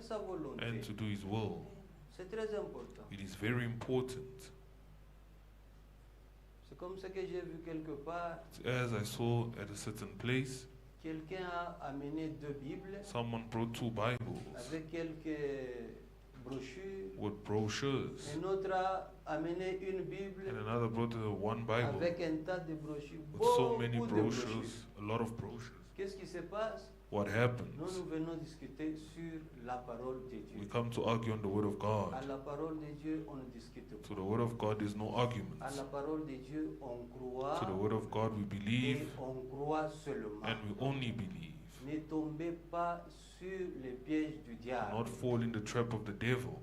sa volonté. and to do His will. C'est très important. It is very important. C'est comme ça que j'ai vu quelque part, As I saw at a certain place, quelqu'un a amené 2 Bibles someone brought 2 Bibles avec quelques brochures. with brochures, Un autre a amené une Bible and another brought 1 Bible avec un tas de brochures. with so many Beaucoup de brochures, a lot of brochures. Qu'est-ce qui se passe? What happens? Nous venons discuter sur la parole de We Dieu. come to argue on the Word of God. À la parole de Dieu, on ne discute To pas. the Word of God, there's no argument. À la parole de Dieu, on croit To the Word of God, we et believe, on croit seulement. and we only believe. Ne tombez pas sur les pièges du diable. Not fall in the trap of the devil.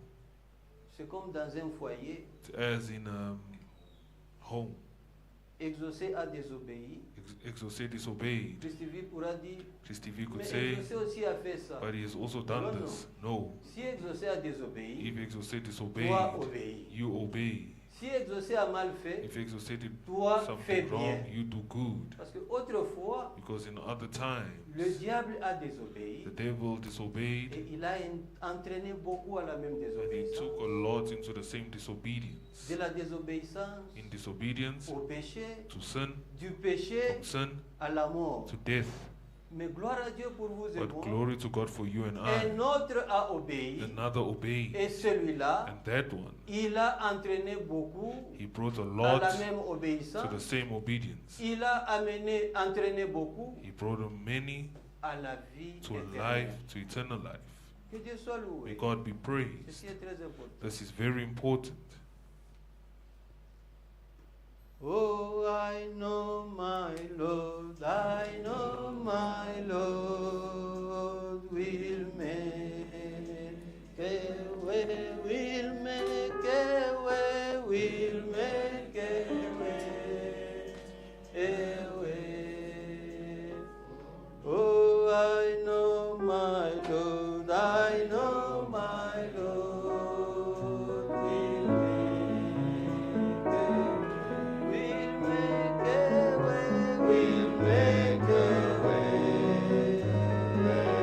C'est comme dans un foyer, As in home, Exaucé a désobéi. Exaucé disobeyed. Christivi pourra dire, Christivi could mais say, Exaucé aussi a fait ça. but he has also done Non, this. No. Si Exaucé a désobéi, If Exaucé disobeyed, toi obéis. you obey. Si Exaucé a mal fait, If Exaucé did toi fais something wrong, bien. you do good. Parce que autrefois, Because in other times, le diable a désobéi the devil disobeyed, et il a entraîné beaucoup à la même and he désobéissance. took a lot into the same disobedience. De la désobéissance In disobedience, au péché, to sin, du péché from sin à la mort. to death. Mais gloire à Dieu pour vous et But moi. glory to God for you and I. Un autre a obéi Another obeyed, et celui-là, and that one, il a entraîné beaucoup he brought a à lot la même to the obéissance. same obedience. Il a entraîné beaucoup He brought many à la vie to éternelle. life, to eternal life. Que Dieu soit May loué. God be praised. Ceci est très important. This is very important. Oh, I know my Lord, I know my Lord will make a way, will make a way, will make a way, a way. Oh, I know my Lord, I know my Lord will make a way. We'll make a way, we'll make a way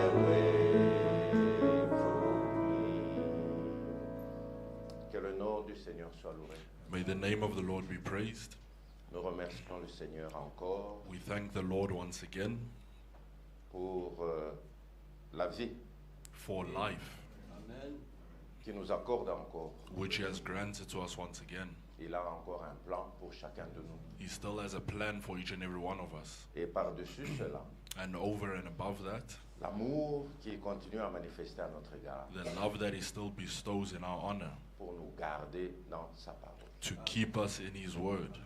for me. Que le nom du Seigneur soit loué. May the name of the Lord be praised. Nous remercions le Seigneur encore We thank the Lord once again pour la vie for life, Amen. qu'il nous accorde encore. which He has granted to us once again. Il a encore un plan pour chacun de nous. He still has a plan for each and every one of us. Et par-dessus cela, And over and above that, l'amour qu'il continue à manifester à notre égard the love that He still bestows in our honor pour nous garder dans sa parole. to keep us in His word.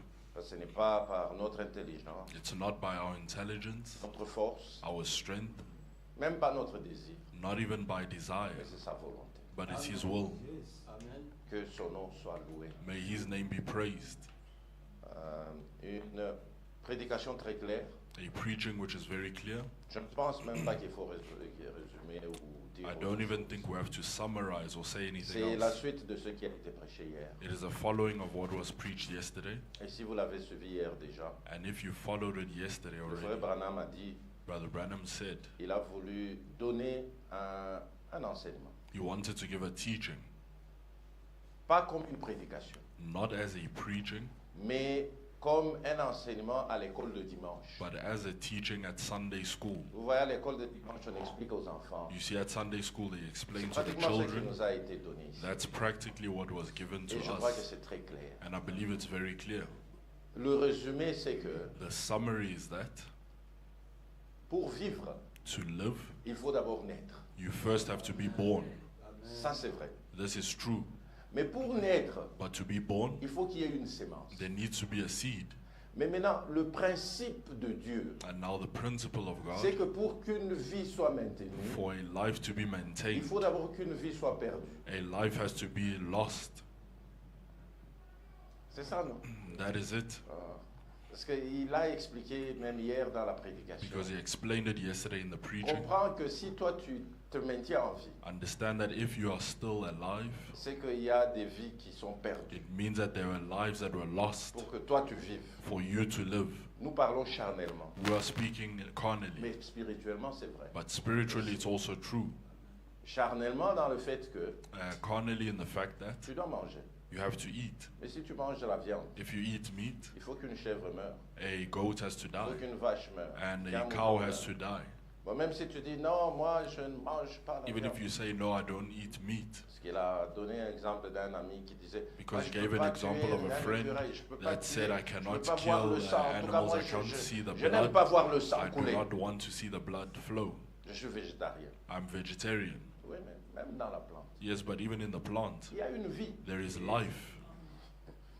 Ce n'est pas par notre intelligence, It's not by our intelligence, notre force, our strength, même pas notre désir, not even by desire, mais c'est sa volonté. but it's His will. Amen. Que son nom soit loué. May His name be praised. Une prédication très claire. A preaching which is very clear. Je ne pense même pas qu'il faut résumer ou dire. I autre don't even chose. think we have to summarize or say anything C'est la else. suite de ce qui a été prêché hier. It is a following of what was preached yesterday. Et si vous l'avez suivi hier déjà, And if you followed it yesterday le frère already, Branham a dit, Brother Branham said il a voulu donner un enseignement. he wanted to give a teaching, Pas comme une prédication, not as a preaching, mais comme un enseignement à l'école de dimanche. but as a teaching at Sunday school. Vous voyez, à l'école de dimanche, on explique aux enfants. You see, at Sunday school, they C'est explain to the pratiquement ce qui children. nous a été donné ici. That's practically what was given to Et je crois que us. c'est très clair. And I believe it's very clear. Le résumé, c'est que The summary is that pour vivre, to live, il faut d'abord naître. you first have to be born. Ça, c'est vrai. This is true. Mais pour naître, But to be born, il faut qu'il y ait une sémence. there needs to be a seed. Mais maintenant, le principe de Dieu, And now the principle of c'est God, que pour qu'une vie soit maintenue, for a life to be il maintained, faut d'abord qu'une vie soit perdue. a life has to be lost. C'est ça, non? That is it. Ah. Parce qu'il a expliqué même hier dans la prédication. Because he explained it yesterday in the preaching. Comprends que si toi tu te maintiens en vie, Understand that if you are still alive, c'est qu'il y a des vies qui sont perdues it means that there were lives that were lost pour que toi tu vives. for you to live. Nous parlons charnellement, We are speaking carnally, mais spirituellement c'est vrai. but spiritually it's also true. charnellement dans le fait que carnally in the fact that tu dois manger. you have to eat. Mais si tu manges de la viande, If you eat meat, il faut qu'une chèvre meure, a goat has to il faut die, qu'une vache meure, and qu'un a mouton cow meure. has to die. Bon, même si tu dis non, moi je ne mange pas la Even viande. if you say, no, I don't eat meat, Parce qu'il a donné un exemple d'un ami qui disait because he je peux gave an pas example tuer of a un friend écureuil, je peux pas that said, tuer, I je cannot peux pas voir le kill sang. En tout cas, animals, moi, I can't see the je n'aime pas blood, voir le sang I do couler. not want to see the blood flow. Je suis végétarien. I'm vegetarian. Oui, mais même dans la plante, Yes, but even in the plant, il y a une vie. there is life.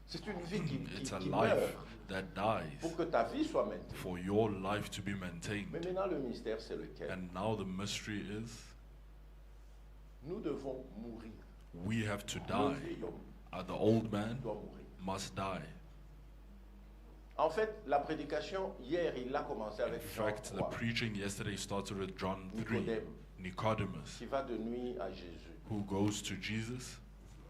C'est une vie It's a qui life meurt that dies pour que ta vie soit maintenue. for your life to be Mais maintained. maintenant, le mystère, c'est lequel? And now the mystery is Nous devons mourir. we have to Le die. vieil homme The old man doit mourir. must die. En fait, la prédication, hier, il a commencé In avec Jean fact, the 3, preaching yesterday started with John 3, Nicodème, Nicodemus, qui va de nuit à Jésus. who goes to Jesus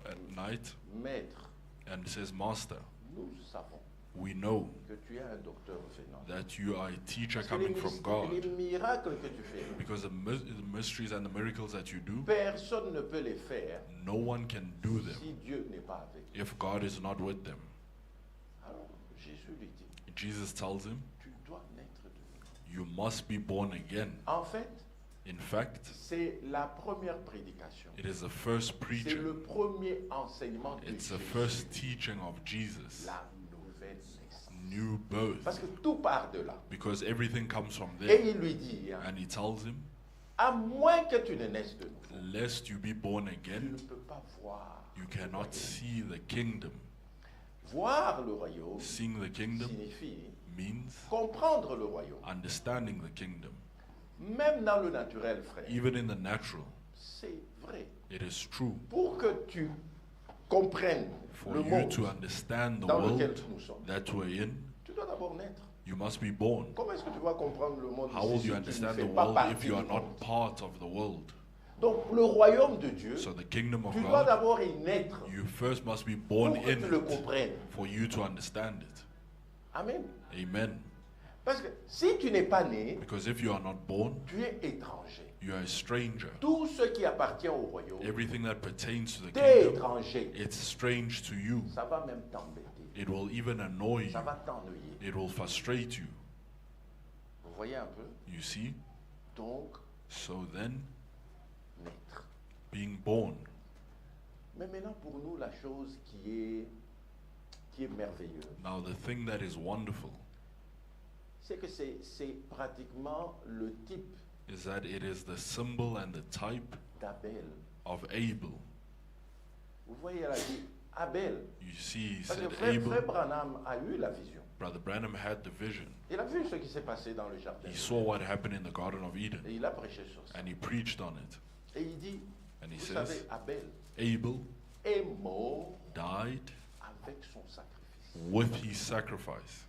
at night Maître, and says, Master, nous savons we know que tu es un docteur venant. that you are a teacher Parce que les, coming from God, les miracles que tu fais, because the mysteries and the miracles that you do, personne ne peut les faire no one can do them si Dieu n'est pas avec. if God is not with them. Alors, Jésus lui dit, Jesus tells him, tu dois naître de nouveau. you must be born again. En fait, In fact, c'est la première prédication. it is the first C'est preaching. le premier enseignement de It's the Jésus. first teaching of Jesus. La nouvelle naissance. New birth. Parce que tout part de là. Because everything comes from Et there. il lui dit, hein, And he tells him, à moins que tu ne naisses de nouveau, lest you be born tu ne again, peux pas voir. you le cannot royaume. see the kingdom. Voir le royaume Seeing the kingdom signifie means comprendre le royaume. understanding the kingdom. Même dans le naturel, frère, Even in the natural, c'est vrai. it is true. Pour que tu comprennes For le you monde to understand the dans lequel world nous sommes, that we're in, tu dois d'abord naître. you must be born. Comment est-ce que tu vas comprendre le monde How ici will si you tu ne understand fais the pas world partie if you are du not monde? part of the world? Donc le royaume de Dieu, So the kingdom of tu dois God, d'abord y naître you first must be pour born que in tu le it comprennes. for you to understand it. Amen. Amen. Parce que si tu n'es pas né, Because if you are not born, tu es étranger. you are a stranger. Tout ce qui appartient au royaume, Everything that pertains to the t'es kingdom, étranger. it's strange to you. Ça va même t'embêter. It will even annoy Ça you. va t'ennuyer. It will frustrate you. Vous voyez un peu? You see? Donc, So then, naître. being born. Mais maintenant, pour nous, la chose qui est merveilleuse, Now, the thing that is wonderful c'est que c'est pratiquement le type is that it is the symbol and the type d'Abel. of Abel. Vous voyez, elle a dit Abel. You see, he Parce que said frère Abel. Branham a eu la vision. Brother Branham had the vision. Il a vu ce qui s'est passé dans le jardin. He saw what happened in the Garden of Eden, Et il a prêché sur ça. and he preached on it. Et il dit, And he vous says, savez, Abel Abel est mort died avec son sacrifice. with his sacrifice.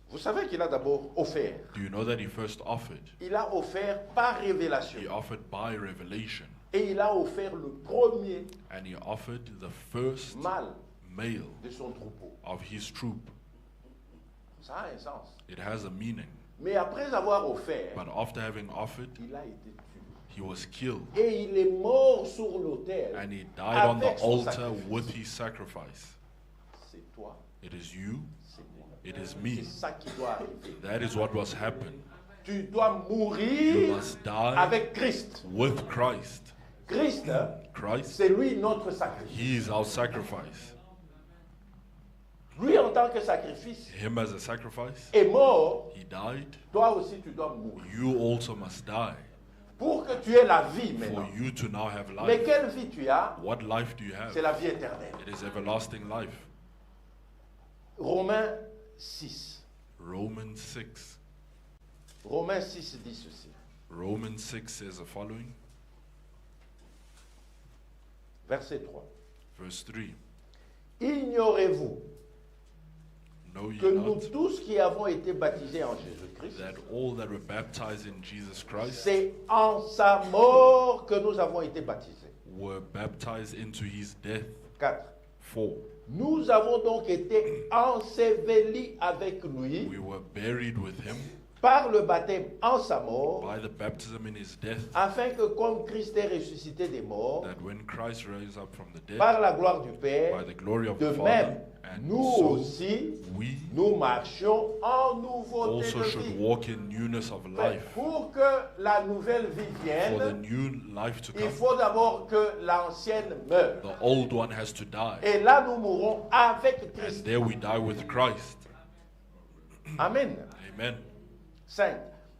Vous savez qu'il a d'abord offert. Do you know that he first offered? Il a offert par révélation. He offered by revelation, Et il a offert le premier and he offered the first mâle male de son troupeau. of his troop. Ça a un sens. It has a meaning. Mais après avoir offert, But after having offered, il a été tué. he was killed, Et il est mort sur l'autel. and he died on the Avec son altar sacrifice. with his sacrifice. C'est toi, It is you, c'est moi. it is C'est me. ça qui doit arriver. That is what must happen. Tu dois You mourir must die avec Christ. with Christ. Christ, hein, Christ, c'est lui notre sacrifice. he is our sacrifice. Lui en tant que sacrifice Him as a sacrifice, est mort. he died. Toi aussi tu dois mourir. You also must die Pour que tu aies la vie for maintenant. you to now have Mais life. quelle vie tu as? What life do you have? C'est la vie éternelle. It is everlasting life. Romains 6. Romans 6. Romains 6 dit ceci. Romans 6 says the following, Verset 3. verse 3. Ignorez-vous Know ye que nous not tous qui avons été baptisés en Jésus-Christ, that all that were baptized in Jesus Christ c'est en sa mort que nous avons été baptisés. were baptized into his death? 4. 4. Nous avons donc été ensevelis avec lui We were buried with him par le baptême en sa mort, by the baptism in his death, afin que comme Christ est ressuscité des morts, that when Christ rose up from the dead, par la gloire du by Père, the glory of de the même, Father, and nous so aussi, we nous marchions en nouveauté also de should vie. walk in newness of life. Pour que la nouvelle vie For the vienne, new life to il come, faut d'abord que l'ancienne meure. the old one has to die. Et là, nous mourrons avec And Christ. there we die with Christ. Amen. Amen. 5.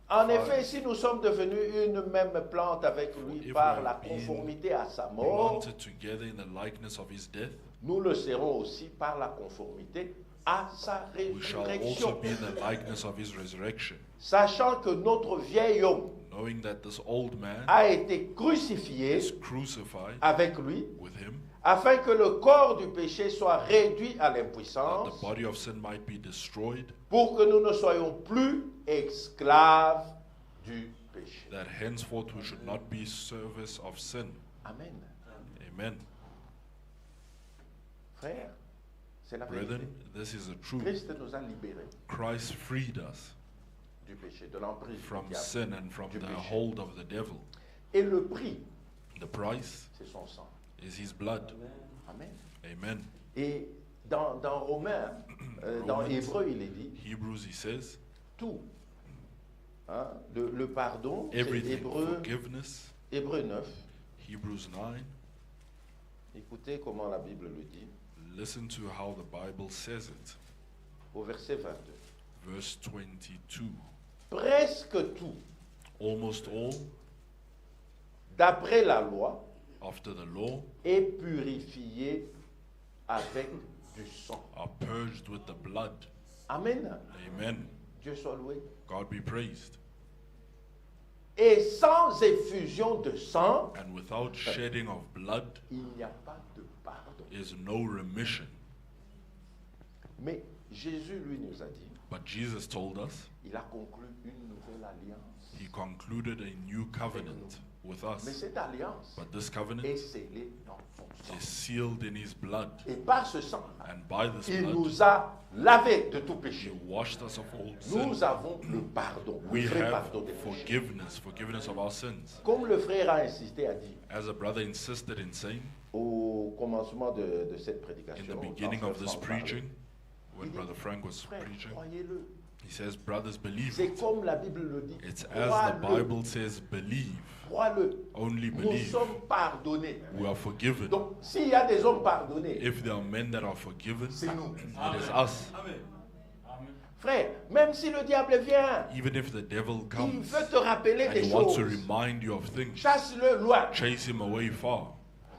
En Five. effet, si nous sommes devenus une même plante avec lui If par we la have been conformité à sa mort, Planted together in the likeness of his death, nous le serons aussi par la conformité à sa we shall also résurrection. be in the likeness of his resurrection, Sachant que notre vieil homme knowing that this old man a été crucifié is crucified avec lui, with him, afin que le corps du péché soit réduit à that l'impuissance, the body of sin might be destroyed, pour que nous ne soyons plus esclaves du péché. that henceforth we should not be service of sin. Amen. Amen. Frère, c'est la vérité. Brethren, this is the truth. Christ nous a libérés Christ freed us du péché, de l'emprise from du diable. sin and from du the péché. hold of the devil. Et le prix, The price c'est son sang. is his blood. Amen. Amen. Et dans Romains, dans Romans. Hébreu, il est dit Hebrews, he says, tout. Hein, le pardon, c'est everything, Hébreu 9. Hebrews 9. Écoutez comment la Bible le dit, Listen to how the Bible says it. au verset 22. Verse 22. Presque tout, Almost all, d'après la loi, after the law, est purifié avec du sang. are purged with the blood. Amen. Amen. Dieu soit loué. God be praised. Et sans effusion de sang, And without shedding of blood il n'y a pas de pardon. is no remission. Mais Jésus, lui, nous a dit, But Jesus told us il a conclu une nouvelle alliance. he concluded a new covenant with Mais us. cette alliance But this est covenant scellée dans son sang. is sealed in his blood. Et par ce sang, And by this il blood, nous a lavés de tout he péché. washed us of all sin. Nous avons le pardon, le We vrai have pardon des péchés. forgiveness of our sins. Comme le frère a insisté, a dit As a brother insisted in saying au commencement de cette in prédication, the quand beginning frère of this Franck parlait, preaching, when il dit, Brother Frank was frère, preaching, croyez-le. he says, brothers, believe C'est it. comme la Bible le dit. It's as the Crois-le. Bible says, believe. Crois-le. Only Nous believe. sommes pardonnés. We are forgiven. Donc, s'il y a des hommes pardonnés, If there are men that are forgiven, c'est nous. it is us. Frère, même si le diable vient, Even if the devil il comes veut te rappeler and des he wants to choses. remind you of things, Chasse-le loin. chase him away far.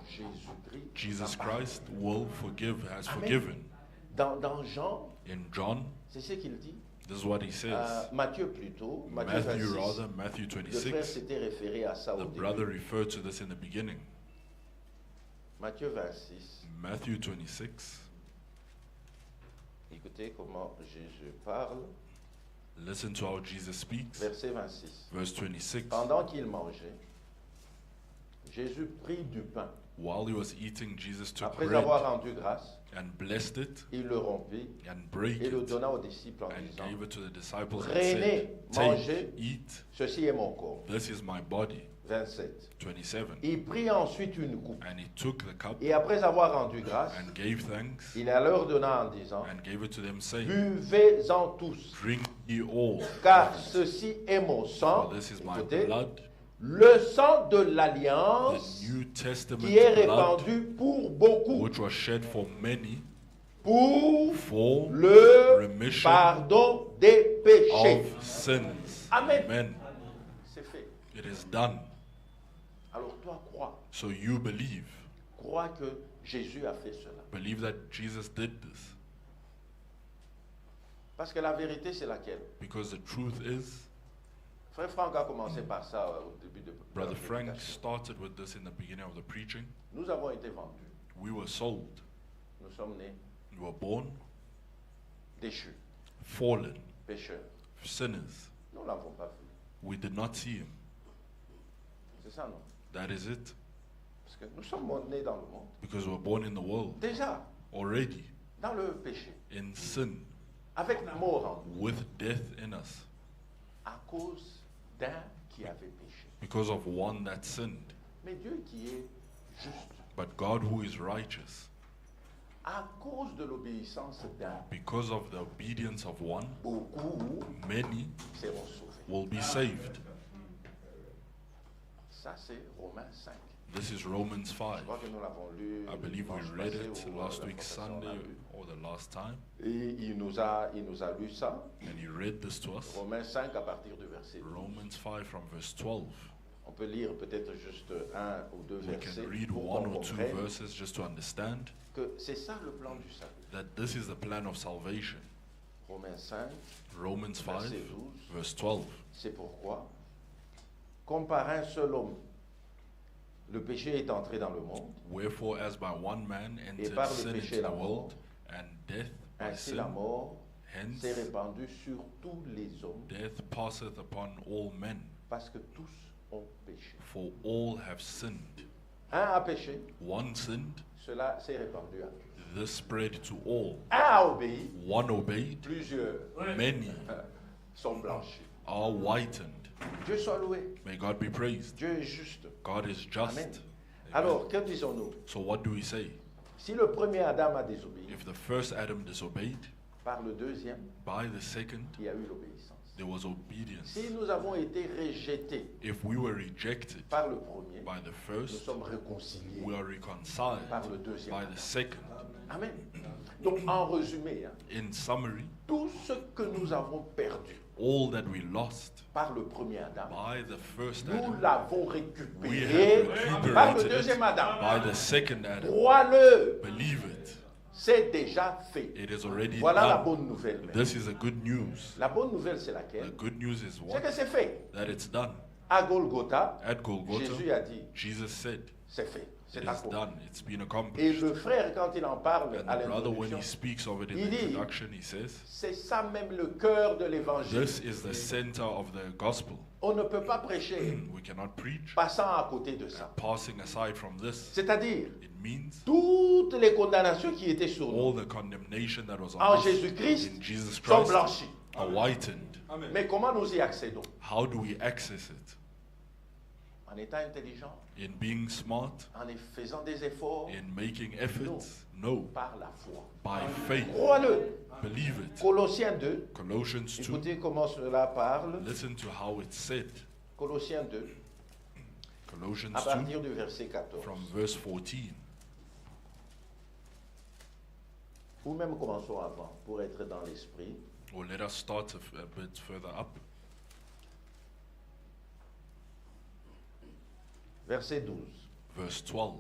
Jésus-Christ. Jesus Christ will forgive, has Amen. forgiven. Dans Jean, In John, c'est ce qu'il dit. this is what he says. Matthieu plutôt. Matthieu Matthew 26. rather, Matthew Le frère 26. s'était référé à ça au The début. brother referred to this in the beginning. Matthieu 26. Matthew 26. Écoutez comment Jésus parle. Listen to how Jesus speaks. Verset 26. Verse 26. Pendant qu'il mangeait, Jésus prit du pain. While he was eating, Jesus took Après bread avoir rendu grâce, and blessed it il le rompit and brake et le it donna aux disciples en and disant, gave it to the disciples and Prenez, said, mangez. Take, eat, ceci est mon corps. this is my body. 27. 27. Il prit ensuite une coupe And he took the cup et après avoir rendu grâce, and gave thanks il la leur donna en disant, and gave it to them, saying, buvez-en tous, Drink ye all, car ceci est mon sang, for this is my écoutez, blood, le sang de the l'alliance New Testament qui est blood, répandu pour beaucoup, which was shed for many pour for le remission pardon des péchés. of sins. Amen. Amen. C'est fait. It is done. Alors toi, crois. So you believe. Crois que Jésus a fait cela. Believe that Jesus did this. Parce que la vérité, c'est laquelle? Because the truth is, Frère Franck a commencé par ça au début de la Brother Frank prédication. started with this in the beginning of the preaching. Nous avons été vendus. We were sold. Nous sommes nés We were born, déchus, fallen, pécheurs. sinners. Nous ne l'avons pas vu. We did not see him. C'est ça, non? That is it. Parce que nous sommes nés dans le monde. Because we were born in the world Déjà, already dans le péché. in sin Avec la mort en nous. with death in us. cause d'un qui avait péché. because of one that sinned. Mais Dieu qui est juste, But God, who is righteous, à cause de l'obéissance d'un, because of the obedience of one, beaucoup many seront sauvés. will be saved. Ça, c'est Romains 5. This is Romans Je 5. crois que nous l'avons lu I believe we dimanche read passé it ou, last la week confession, on a Sunday lu. or the last time, Et il nous a lu ça, and he read this to us. Romains 5 à partir du verset 12. Romans 5 from verse 12. On peut lire peut-être juste un ou deux We versets can read pour one qu'on or two comprenne verses just to understand que c'est ça le plan du salut. that this is the plan of salvation. Romains 5, Romans 5, verset 12, verse 12. c'est pourquoi, comme par un seul homme, le péché est entré dans le monde, Wherefore, as by one man et entered par le sin péché into la the mort, world, and death by ainsi la sin, mort hence s'est répandue sur tous les hommes, death passeth upon all men, parce que tous ont péché. for all have sinned. Un a péché, One sinned, cela s'est répandu à tous. this spread to all. Un a obéi, One obeyed, plusieurs many sont blanchis. are whitened. Dieu soit loué. May God be praised. Dieu est juste. God is just. Amen. Amen. Alors, que disons-nous? So what do we say? Si le premier Adam a désobéi, If the first Adam disobeyed, par le deuxième, by the second il y a eu l'obéissance. there was obedience. Si nous avons été rejetés If we were rejected par le premier, by the nous first, sommes réconciliés we are reconciled par le deuxième. by the second. Amen. Donc, en résumé, hein, In summary, tout ce que nous avons perdu all that we lost par le premier Adam, by the first nous Adam, l'avons we récupéré have par le recuperated deuxième it Adam. by the second Adam. Crois-le, Believe it. c'est déjà fait. It is already Voilà la done. bonne nouvelle. This is a good news. La bonne nouvelle, c'est The laquelle? good news is C'est what? que c'est fait. That it's done. À Golgotha, At Golgotha, Jésus a dit, Jesus said, c'est fait, c'est it is accompli. done. It's been Et accomplished. le frère, quand il en parle And à the brother, when he l'introduction, speaks of it in il the dit, introduction, he says, c'est ça même le cœur de l'évangile. this is the center of the gospel. On ne peut pas prêcher We cannot preach passant à côté de ça. passing aside from this. C'est-à-dire, It means toutes les condamnations qui étaient sur nous all the condemnation that was en on us Jésus-Christ in Jesus sont Christ blanchies. are whitened. Mais comment nous y accédons? How do we access it? En étant intelligent, In being smart, en faisant des efforts, in making efforts? No. par la foi. By faith. Crois-le. Believe it. Colossiens 2, Colossians 2. écoutez comment cela parle. Listen to how it's said. Colossiens 2, Colossians à 2 partir du verset 14. from verse 14. Ou même commençons avant, pour être dans l'esprit. Or let us start a bit further up. Verset 12. Verse 12.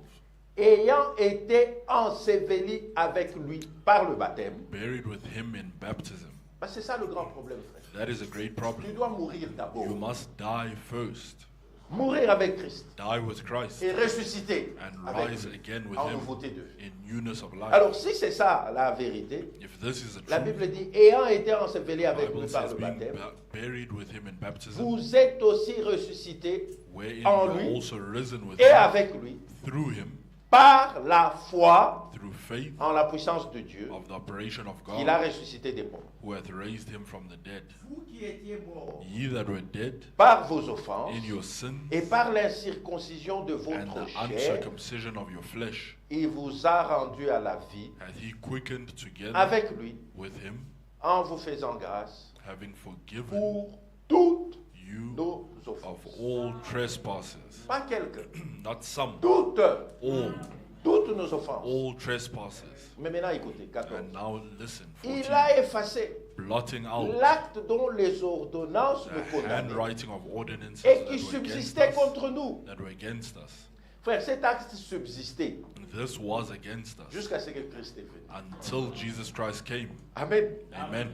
Ayant été enseveli avec lui par le baptême. Buried with him in baptism. Parce que c'est ça le grand problème, frère. That is a great Tu problem. dois mourir d'abord. You must die first. Mourir avec Christ. Die with Christ. Et ressusciter And avec rise lui, again with en him nouveauté de vie. in newness of life. Alors si c'est ça la vérité, If this is the la truth, Bible dit, ayant été enseveli the avec Bible lui par says le being baptême, buried with him in baptism, vous êtes aussi ressuscités wherein en you lui are also risen with et him avec lui through him, par la foi through faith en la puissance de Dieu of the operation of qu'il a God, ressuscité des morts. who hath raised him from the dead. Vous qui étiez morts Ye that were dead par vos offenses in your sin et par l'incirconcision de and votre the chair, uncircumcision of your flesh, il vous a rendu à la vie hath he quickened together avec lui with him, en vous faisant grâce having forgiven pour toutes you nos of offenses. all trespasses. Pas quelques, Not some, toutes, all, toutes nos offenses. all trespasses. Mais maintenant écoutez, 14. And now listen, Il 14, a effacé blotting out l'acte dont les ordonnances nous the condamnaient handwriting of ordinances et that qui were against subsistait us, contre nous. that were against us. Frère, cet acte subsistait This was against us jusqu'à ce que Christ est venu. until Jesus Christ came. Amen. Amen.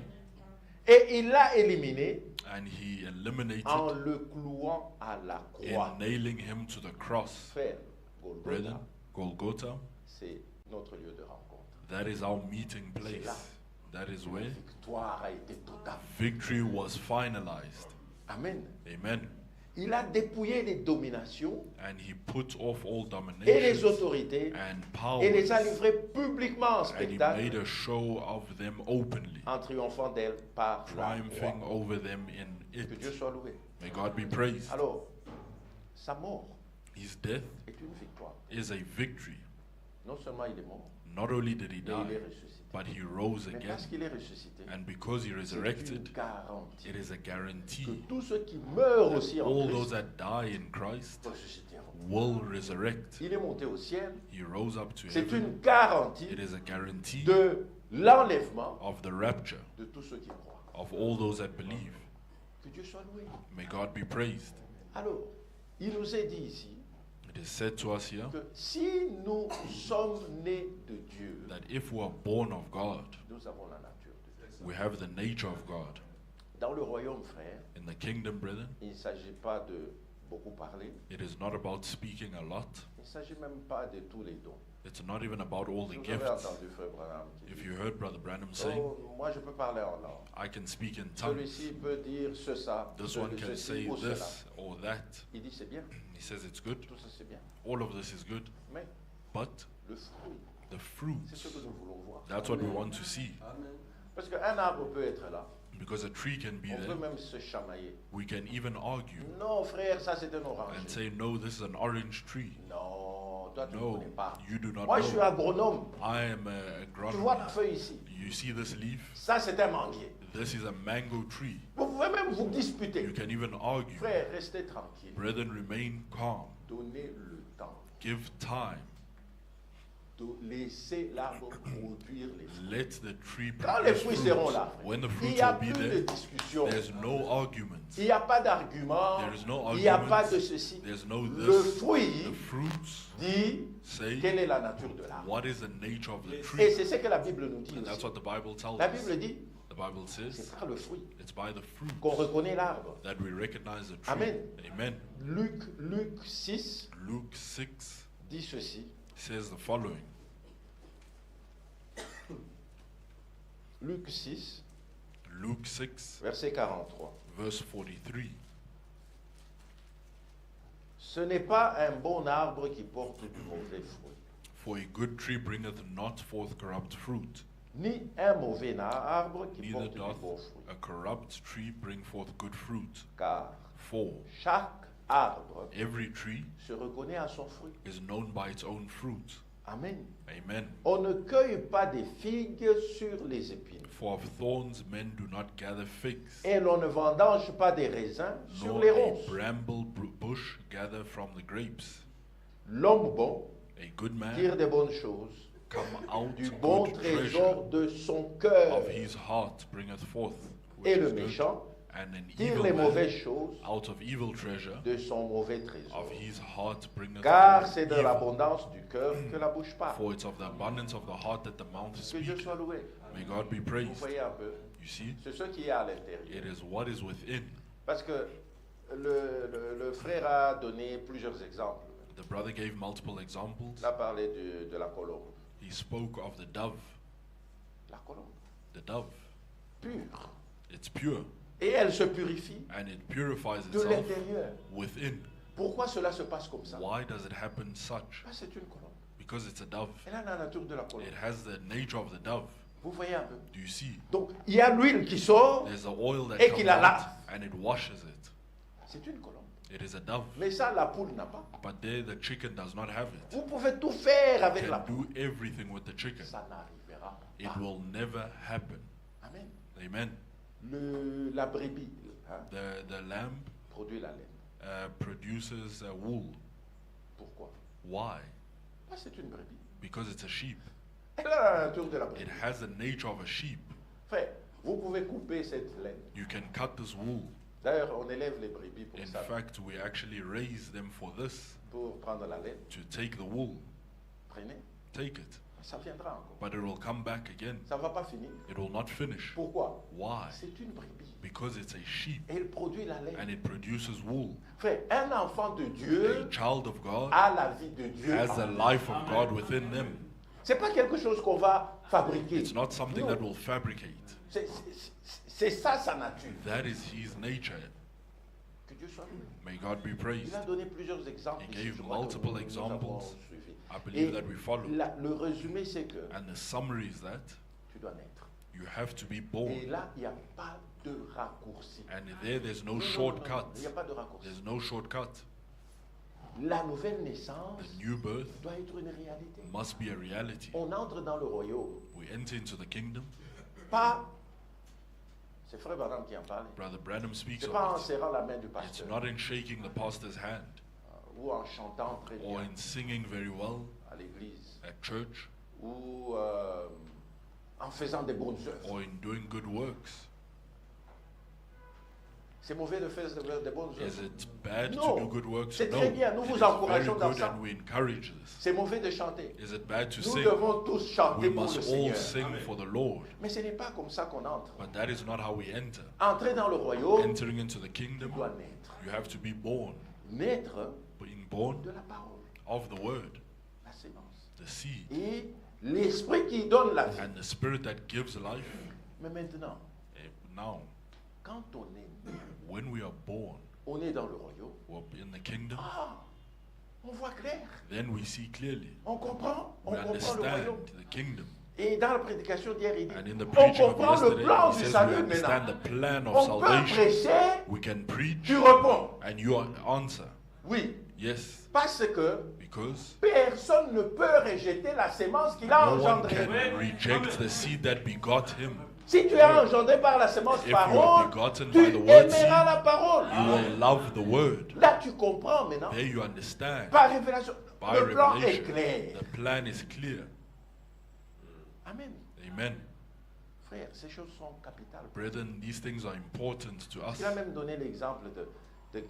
Et il l'a éliminé And he eliminated en le clouant à la croix. in nailing him to the cross. Frère, Brethren, Golgotha, Golgotha, c'est notre lieu de rencontre. that is our meeting C'est place. là. That is La where victoire a été totale. victory was finalized. Amen. Amen. Il a dépouillé les dominations and he put off all et les dominations autorités and et les a powers, livrées publiquement en and he spectacle made a show of them openly, en triomphant d'elles par la triumphing croix. over them in Que Dieu it. soit loué. May God be praised. Alors, sa mort His death est une victoire. is a victory. Non seulement il est mort, Not only did he mais il die, est ressuscité. but he rose Mais again. parce qu'il est ressuscité, And because he c'est une resurrected, garantie it is a que guarantee tous ceux qui meurent aussi en all those Christ that die in Christ ressusciteront. will resurrect. Il est monté au ciel. He rose up to C'est heaven. une garantie It is a guarantee de l'enlèvement of the rapture de tous ceux qui croient. of all those that believe. Que Dieu soit loué. May God be praised. Alors, il nous est dit ici It is said to us here que si nous sommes nés de Dieu, that if we are born of God, nous avons la nature de Dieu. we have the nature of God. Dans le royaume, frère, In the kingdom, brethren, il ne s'agit pas de beaucoup parler. it is not about speaking a lot. Il ne s'agit même pas de tous les dons. It's not even about all the Vous avez gifts. entendu Frère Branham qui If dit, you heard Brother Branham say, oh, moi je peux parler en langue. I can speak in tongues, Celui-ci peut dire ce, ça, this one can ceci say ou cela. this or that. Il dit c'est bien, He says it's good. tout ça c'est bien. All of this is good. Mais But le fruit, the c'est ce fruits, que nous voulons voir. that's what we want to see. Amen. Parce qu'un arbre peut être là, Because a tree can be on peut there. même se chamailler. We can even argue Non frère, ça c'est un orange. and say, no, this is an orange tree. Non, toi tu ne No, connais pas. you do not Moi je suis know. agronome. I am a Tu vois la agronomist. feuille ici. You see this leaf? Ça c'est un manguier. This is a mango tree. Vous pouvez même vous You disputer. can even argue. Frère, restez tranquille. Brethren, remain calm. Donnez le temps. Give time. Laissez l'arbre produire les fruits. Let the tree Quand les produce fruits seront fruits. là, When the il fruits n'y a will be plus de there, discussion. there's no argument. Il n'y a pas d'argument. There is no Il n'y a argument. pas de ceci. There's no Le this. fruit The fruits dit say quelle est la nature de l'arbre. what is the nature of the Et tree. c'est ce que la Bible nous dit And that's aussi. what the Bible tells La us. Bible dit, The Bible c'est says par le fruit it's by the fruit qu'on reconnaît l'arbre. that we recognize the tree. Amen. Amen. Luc 6 Luke 6 dit ceci. says the following. Luc 6, Luke 6 verset 43. verse 43. Ce n'est pas un bon arbre qui porte du mauvais fruit, For a good tree bringeth not forth corrupt fruit, ni un mauvais arbre qui neither porte du doth bon fruit. a corrupt tree bring forth good fruit. Car For chaque arbre every tree se reconnaît à son fruit. is known by its own fruit. Amen. Amen. On ne cueille pas des figues sur les épines. For of thorns men do not gather figs, Et l'on ne vendange pas des raisins sur nor les a ronces. bramble bush gather from the grapes. L'homme bon A good man tire des bonnes choses. come out Du bon good trésor treasure de son cœur. of his heart bringeth forth, which Et le is good, méchant and an tire evil les man mauvaises choses out of evil treasure de son mauvais trésor. of his heart bringeth Car forth c'est de evil. l'abondance du cœur que la bouche parle. For it's of the abundance of the heart that the mouth Que Dieu speaketh. soit loué. May God be Vous praised. voyez un peu, You see, c'est ce qui est à it l'intérieur. is what is within. Parce que le frère a donné plusieurs exemples. The brother gave multiple examples. Il a parlé de la colombe. He spoke of the dove. La colombe, The dove, pure. it's pure Et elle se purifie and it purifies de itself l'intérieur. within. Pourquoi cela se passe comme ça? Why does it happen such? Ah, c'est une colombe. Because it's a dove. Elle a la nature de la colombe. It has the nature of the dove. Vous voyez un peu. Do you see? Donc, il y a l'huile qui sort, There's the oil that Et comes qu'il la out lave. and it washes it. c'est une colombe. It is a dove. Mais ça, la poule n'a pas. But there the chicken does not have it. Vous pouvez tout faire You avec la can poule. do everything with the chicken. Ça n'arrivera It pas. will never happen. Amen. Amen. La brebis hein, The lamb produit la laine. produces wool. Pourquoi? Why? Ah, c'est une brebis. Because it's a sheep. Elle a la nature de la It brebis. has the nature of a sheep. Frère, vous pouvez couper cette laine. You can cut this wool. D'ailleurs, on élève les brebis pour In ça, fact, we actually raise them for this, pour prendre la laine. to take the wool. Prenez, Take it. ça viendra encore. But it will come back again. Ça ne va pas finir. It will not finish. Pourquoi? Why? C'est une brebis. Because it's a sheep Et elle produit la laine. and it produces wool. Frère, un enfant de A Dieu child of God a la vie de Dieu. has en the lui. life of God within them. C'est pas quelque chose qu'on va fabriquer. It's not something Non. that will fabricate. C'est ça sa nature. That is his nature. Que Dieu Dieu soit loué. May God be Il praised. a donné plusieurs exemples. He ici, gave je crois que multiple nous avons examples. suivi. I Et believe that we follow. le résumé, c'est que And the summary is that tu dois naître. you have to be Et born. là, il n'y a pas de raccourci. And there's no Non, shortcut. il n'y a pas de raccourci. There's no shortcut. La nouvelle naissance The new birth doit être une réalité. must be a reality. On entre dans le royaume. We enter into the kingdom. Pas, c'est Frère Branham qui en parle. Brother Branham speaks C'est pas en of it. serrant la main du It's pasteur not in shaking the pastor's hand ou en chantant très or bien in singing very well à l'église at church ou en faisant des bonnes œuvres. or in doing good works. C'est mauvais de faire des bonnes Is œuvres. it bad Non. to do good works? C'est No. très bien. Nous It vous is very encourageons dans good ça. and we encourage this. C'est mauvais de chanter. Is it bad to Nous sing? devons tous chanter We pour le must all Seigneur. sing for the Lord. Mais ce n'est pas comme ça qu'on entre. But that is not how we enter. Entrer dans le royaume, Entering into the tu kingdom, dois naître. you have to be born. Naître Being born de la parole, of the word, la sémence. the seed, Et l'esprit qui donne la vie. and the spirit that gives life. Mais maintenant, Now, quand on est né, when we are born, on est dans le royaume. we're in the kingdom, Ah, on voit clair. then we see clearly. On comprend. On We comprend le understand royaume. the kingdom. Et dans la prédication d'hier, il dit, And in the on preaching of comprend le yesterday, plan he du says we salut understand maintenant. the plan of On peut salvation. prêcher, We can preach, tu réponds. and you answer. Oui, Yes, parce que because personne ne peut rejeter la sémence qu'il a no one engendrée. can reject the seed that begot him. Si tu es engendré par la sémence If you are parole, begotten tu by the word seed, aimeras la parole. you will love the word. Là, tu comprends maintenant. There you understand. Par révélation, By le plan est revelation, clair. the plan is clear. Amen. Amen. Frère, ces choses sont capitales. Brethren, these things are important to us. Il a même donné l'exemple de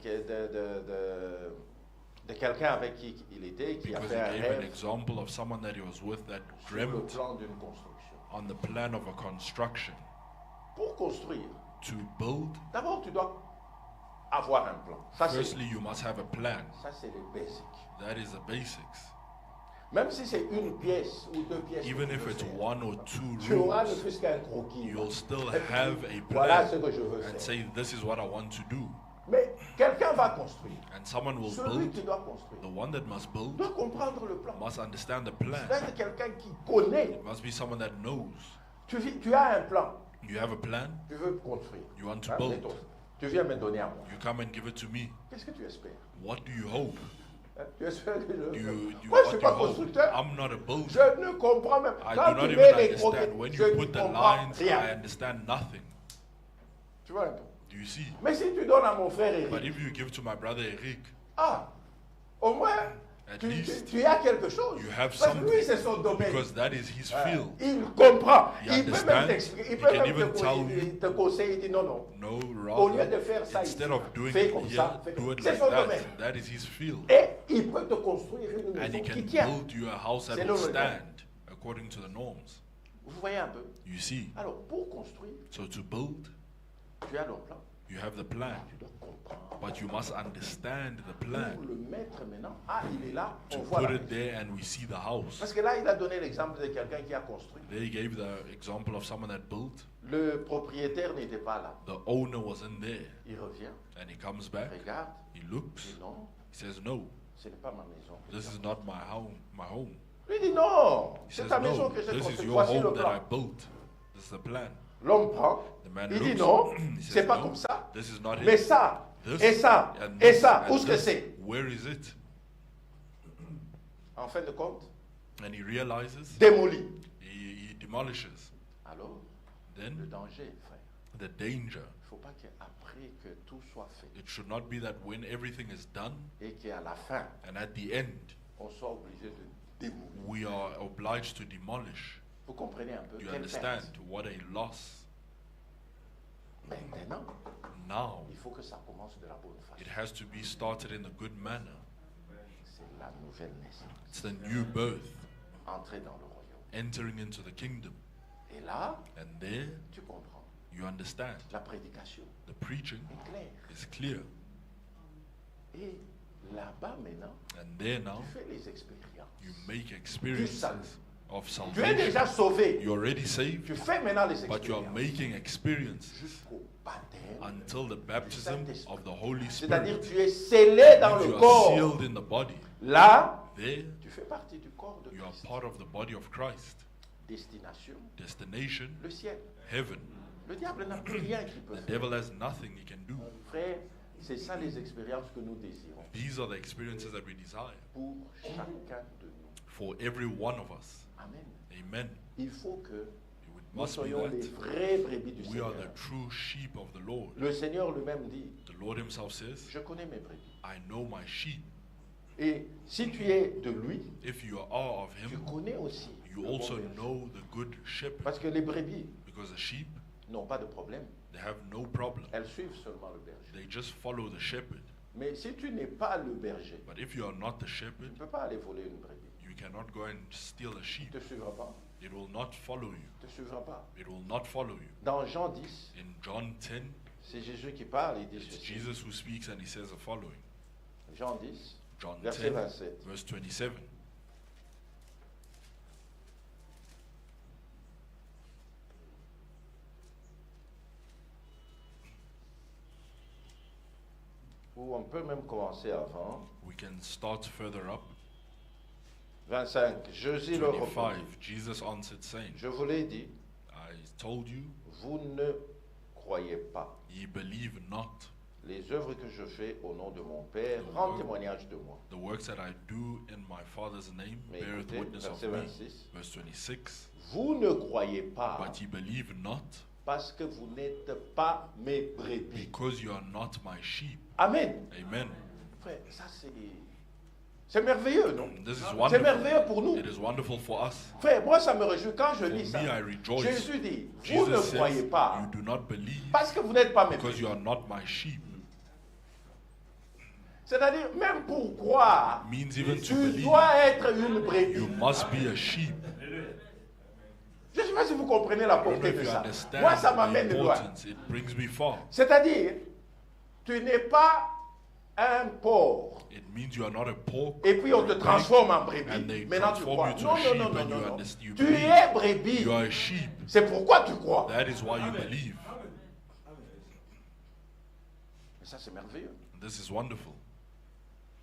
quelqu'un avec qui il était, qui a Because fait un he gave an rêve example of someone that he was with that sur le dreamt plan d'une construction. on the plan of a construction. Pour construire, To build, d'abord tu dois avoir un plan. Ça, firstly, you must have a plan. c'est les basics. That is the basics. Même si c'est une pièce ou deux pièces, Even que tu if veux it's faire, one or two tu auras ne rooms, fût-ce qu'un croquis. you'll still have a Voilà ce plan que je veux and faire. say, this is what I want to do. Mais quelqu'un va construire. And someone will Celui qui build. doit construire The one that must build doit comprendre le plan. must understand the Ça plan. doit être quelqu'un qui connaît. It must be someone that knows. Tu as un plan. You have a plan, Tu veux construire. you want to Hein, build. mettons. Tu viens me donner à moi. You come and give it to me. Qu'est-ce que tu espères? What do you hope? Hein, tu espères que Do you, Moi, je ne what suis do you pas hope? constructeur. I'm not a builder. Je ne comprends même I quand do not tu even mets les croquettes, understand. When je you ne put the comprends lines, I rien. understand nothing. Tu vois un peu. Do you see? Mais si tu donnes à mon frère But Eric, if you give to my brother Eric, ah, au moins, at tu least as quelque chose. you have Parce que something. lui, c'est son domaine. Because that is his Ah, field. il comprend. He Il peut même understands. t'expliquer. Il He peut can même even tell te conseiller. Il dit non, non. No, Au lieu de rather, faire ça instead ici, of doing fais it comme here, ça. fais do comme- it C'est like son that. domaine. That is his field. Et il peut te construire une And maison he qui can tient. build you a house that C'est will le rôle. stand according to the norms. Vous voyez un peu. You see? Alors, pour construire, So to build, tu as le plan. you have the plan. Tu dois comprendre. But you must understand the plan. Pour le mettre maintenant, ah, il est là, To on voit put la it maison. there and we see the house. Parce que là, il a donné l'exemple de quelqu'un qui a construit. They gave the example of someone that built. Le propriétaire n'était pas là. The owner wasn't there. Il revient, And he comes back, regarde, he il looks, dit non, he says, no, ce n'est pas ma maison. this is not my home. Lui dit non, He c'est says, ta maison no, que j'ai this is construite. your Voici le home that I plan. built. This is the plan. L'homme prend, The man il dit looks, non, he c'est says, pas no, comme ça. this is not Mais it. ça, This et ça, and et this ça, and où est-ce que this, c'est? where is it? En fin de compte, And he realizes, démoli. he demolishes. Alors, le Then danger, frère, the danger, il ne faut pas qu'après que tout soit fait it should not be that when everything is done et qu'à la fin, and at the end, on soit obligé de démolir. we are obliged to demolish. Vous comprenez un peu? You Quelle understand perte. what a loss. Maintenant, Now, il faut que ça commence de la bonne façon. it has to be started in a good manner. C'est la nouvelle naissance. It's the new birth, Entrer dans le royaume. entering into the kingdom. Et là, And there, tu comprends. you understand. La prédication The preaching est claire. is clear. Et là-bas maintenant, And there now, tu fais les expériences you make du experiences salut. of Tu es salvation. déjà sauvé. You're already saved, Tu fais maintenant les but you are expériences. making experiences Jusqu'au baptême. until the baptism of the Holy C'est-à-dire Spirit. tu es scellé dans You le are corps. sealed in the body. Là, There, tu fais partie du corps de you are Christ. part of the body of Christ. Destination, Destination, le ciel. heaven. Le diable n'a plus rien qu'il peut The faire. devil has nothing he can do. Frère, c'est ça les expériences que nous désirons These are the experiences that we desire pour chacun de nous. for every one of us. Amen. Amen. Il faut que It nous must be soyons les that vraies brebis du we are Seigneur. the true sheep of the Lord. Le Seigneur lui-même dit, The Lord himself says, je connais mes brebis. I know my sheep. Et si tu es de lui, If you are of tu him, connais aussi you le bon also berger. know the good shepherd. Parce que les brebis Because the sheep, n'ont pas de problème. they have no problem. Elles suivent seulement le berger. They just follow the shepherd. Mais si tu n'es pas le berger, But if you are not the tu shepherd, ne peux pas aller voler une brebis. you cannot go and steal a Il sheep. ne te suivra pas. It will not follow you. Il ne te suivra pas. It will not follow you. Dans Jean 10, In John 10, c'est Jésus qui parle, il dit it's ceci. Jesus who speaks and he says the following. Jean 10, John verset 10, 27. verse 27. Ou on peut même commencer avant. We can start further up. 25. Jésus leur répondit. 25. Jesus answered, saying, Je vous l'ai dit, I told you, vous ne croyez pas. ye believe not. Les œuvres que je fais au nom de mon Père rendent témoignage de moi. The works that I do in my Father's name Mais beareth écoutez, witness of verset me. 26. Verse 26. Vous ne croyez pas But ye believe not, parce que vous n'êtes pas mes brebis. because you are not my sheep. Amen. Amen. Frère, ça c'est merveilleux, non? This is C'est wonderful. merveilleux pour nous. It is wonderful for us. Frère, moi ça me réjouit quand je For lis ça. me, I rejoice. Jésus dit, vous ne Jesus croyez says, pas you do not believe parce que vous n'êtes pas mes because brebis. you are not my sheep. C'est-à-dire, même pour croire, It means even to tu believe, dois être une brebis. you must be a sheep. Je ne sais pas si vous comprenez la I don't know portée if de you ça. understand Moi, ça the m'amène loin. importance. It brings me far. C'est-à-dire, tu n'es pas un porc. It means you are not a pork. Et puis on or te a pig, transforme en and brebis. they Maintenant tu transform crois. you to Non, a sheep non, non, and non, you non. understand. You Tu believe. es brebis. You are a sheep. C'est pourquoi tu crois. That is why you believe. Mais ça, c'est merveilleux. This is wonderful.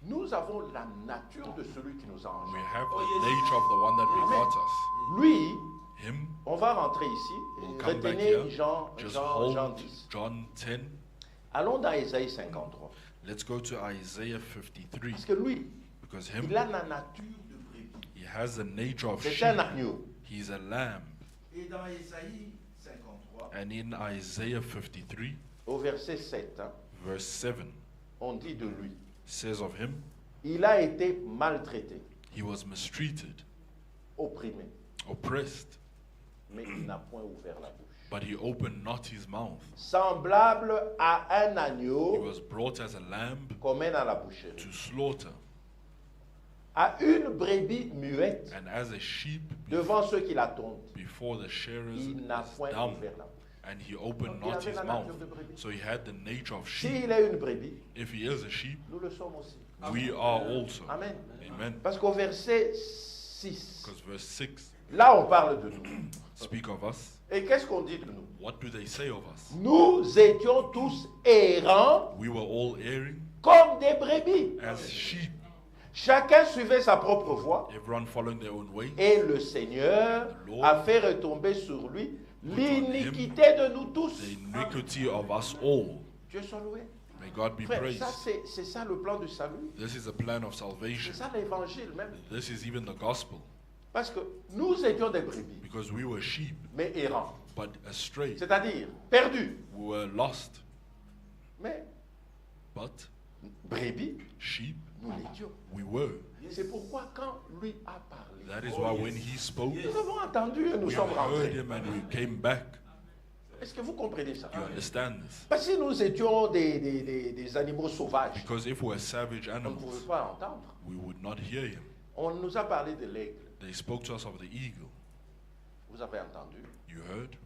Nous avons la nature de celui qui nous a We engendrés. have the nature of the one that begot us. Lui, Him. on va rentrer ici. We'll come back Retenez here. Jean Just 10. hold John 10. Allons dans Ésaïe 53. Let's go to Isaiah 53. Parce que lui, Because il him, a la nature de brebis. he has the nature of C'est sheep. un agneau. He's a lamb. Et dans Ésaïe 53, And in Isaiah 53, au verset 7, hein, verse 7, on dit de lui, says of him, il a été maltraité, he was mistreated, opprimé, oppressed, mais il n'a point ouvert la bouche. but he opened not his mouth. Semblable à un He agneau was brought as a lamb qu'on mène à la boucherie, to slaughter, à une brebis muette and as a sheep devant ceux qui l'attendent. before the shearers Il n'a is point dumb, ouvert la bouche. and he opened Il not avait his la mouth. nature de brebis. So he had the nature of sheep. S'il est une brebis, If he is a sheep, nous le sommes aussi. we are also. Amen. Amen. Parce qu'au verset 6, Because verse 6 là on parle de nous. speak of us. Et qu'est-ce qu'on dit de nous? What do they say of us? Nous étions tous errants We were all erring comme des brebis. as sheep, Chacun suivait sa propre voie. everyone following their own way. Et le Seigneur The Lord a fait retomber sur lui l'iniquité de nous tous. The iniquity of us all. Dieu soit loué. May God be Frère, praised. ça c'est ça le plan du salut. This is a plan of C'est salvation. ça l'évangile même. This is even the gospel. Parce que nous étions des brebis, Because we were sheep, mais errants. but astray. C'est-à-dire perdus. We were lost, Mais but brebis, sheep nous l'étions. we were. C'est pourquoi quand lui a parlé, That is why when he spoke, nous avons entendu et nous we sommes heard rentrés. him and we came back. Est-ce que vous comprenez ça? You understand this? Parce que si nous étions des animaux sauvages, Because if we were savage on ne animals, pouvait pas entendre. we would not hear him. On nous a parlé de l'aigle. They spoke to us of the eagle. Vous avez entendu? You heard?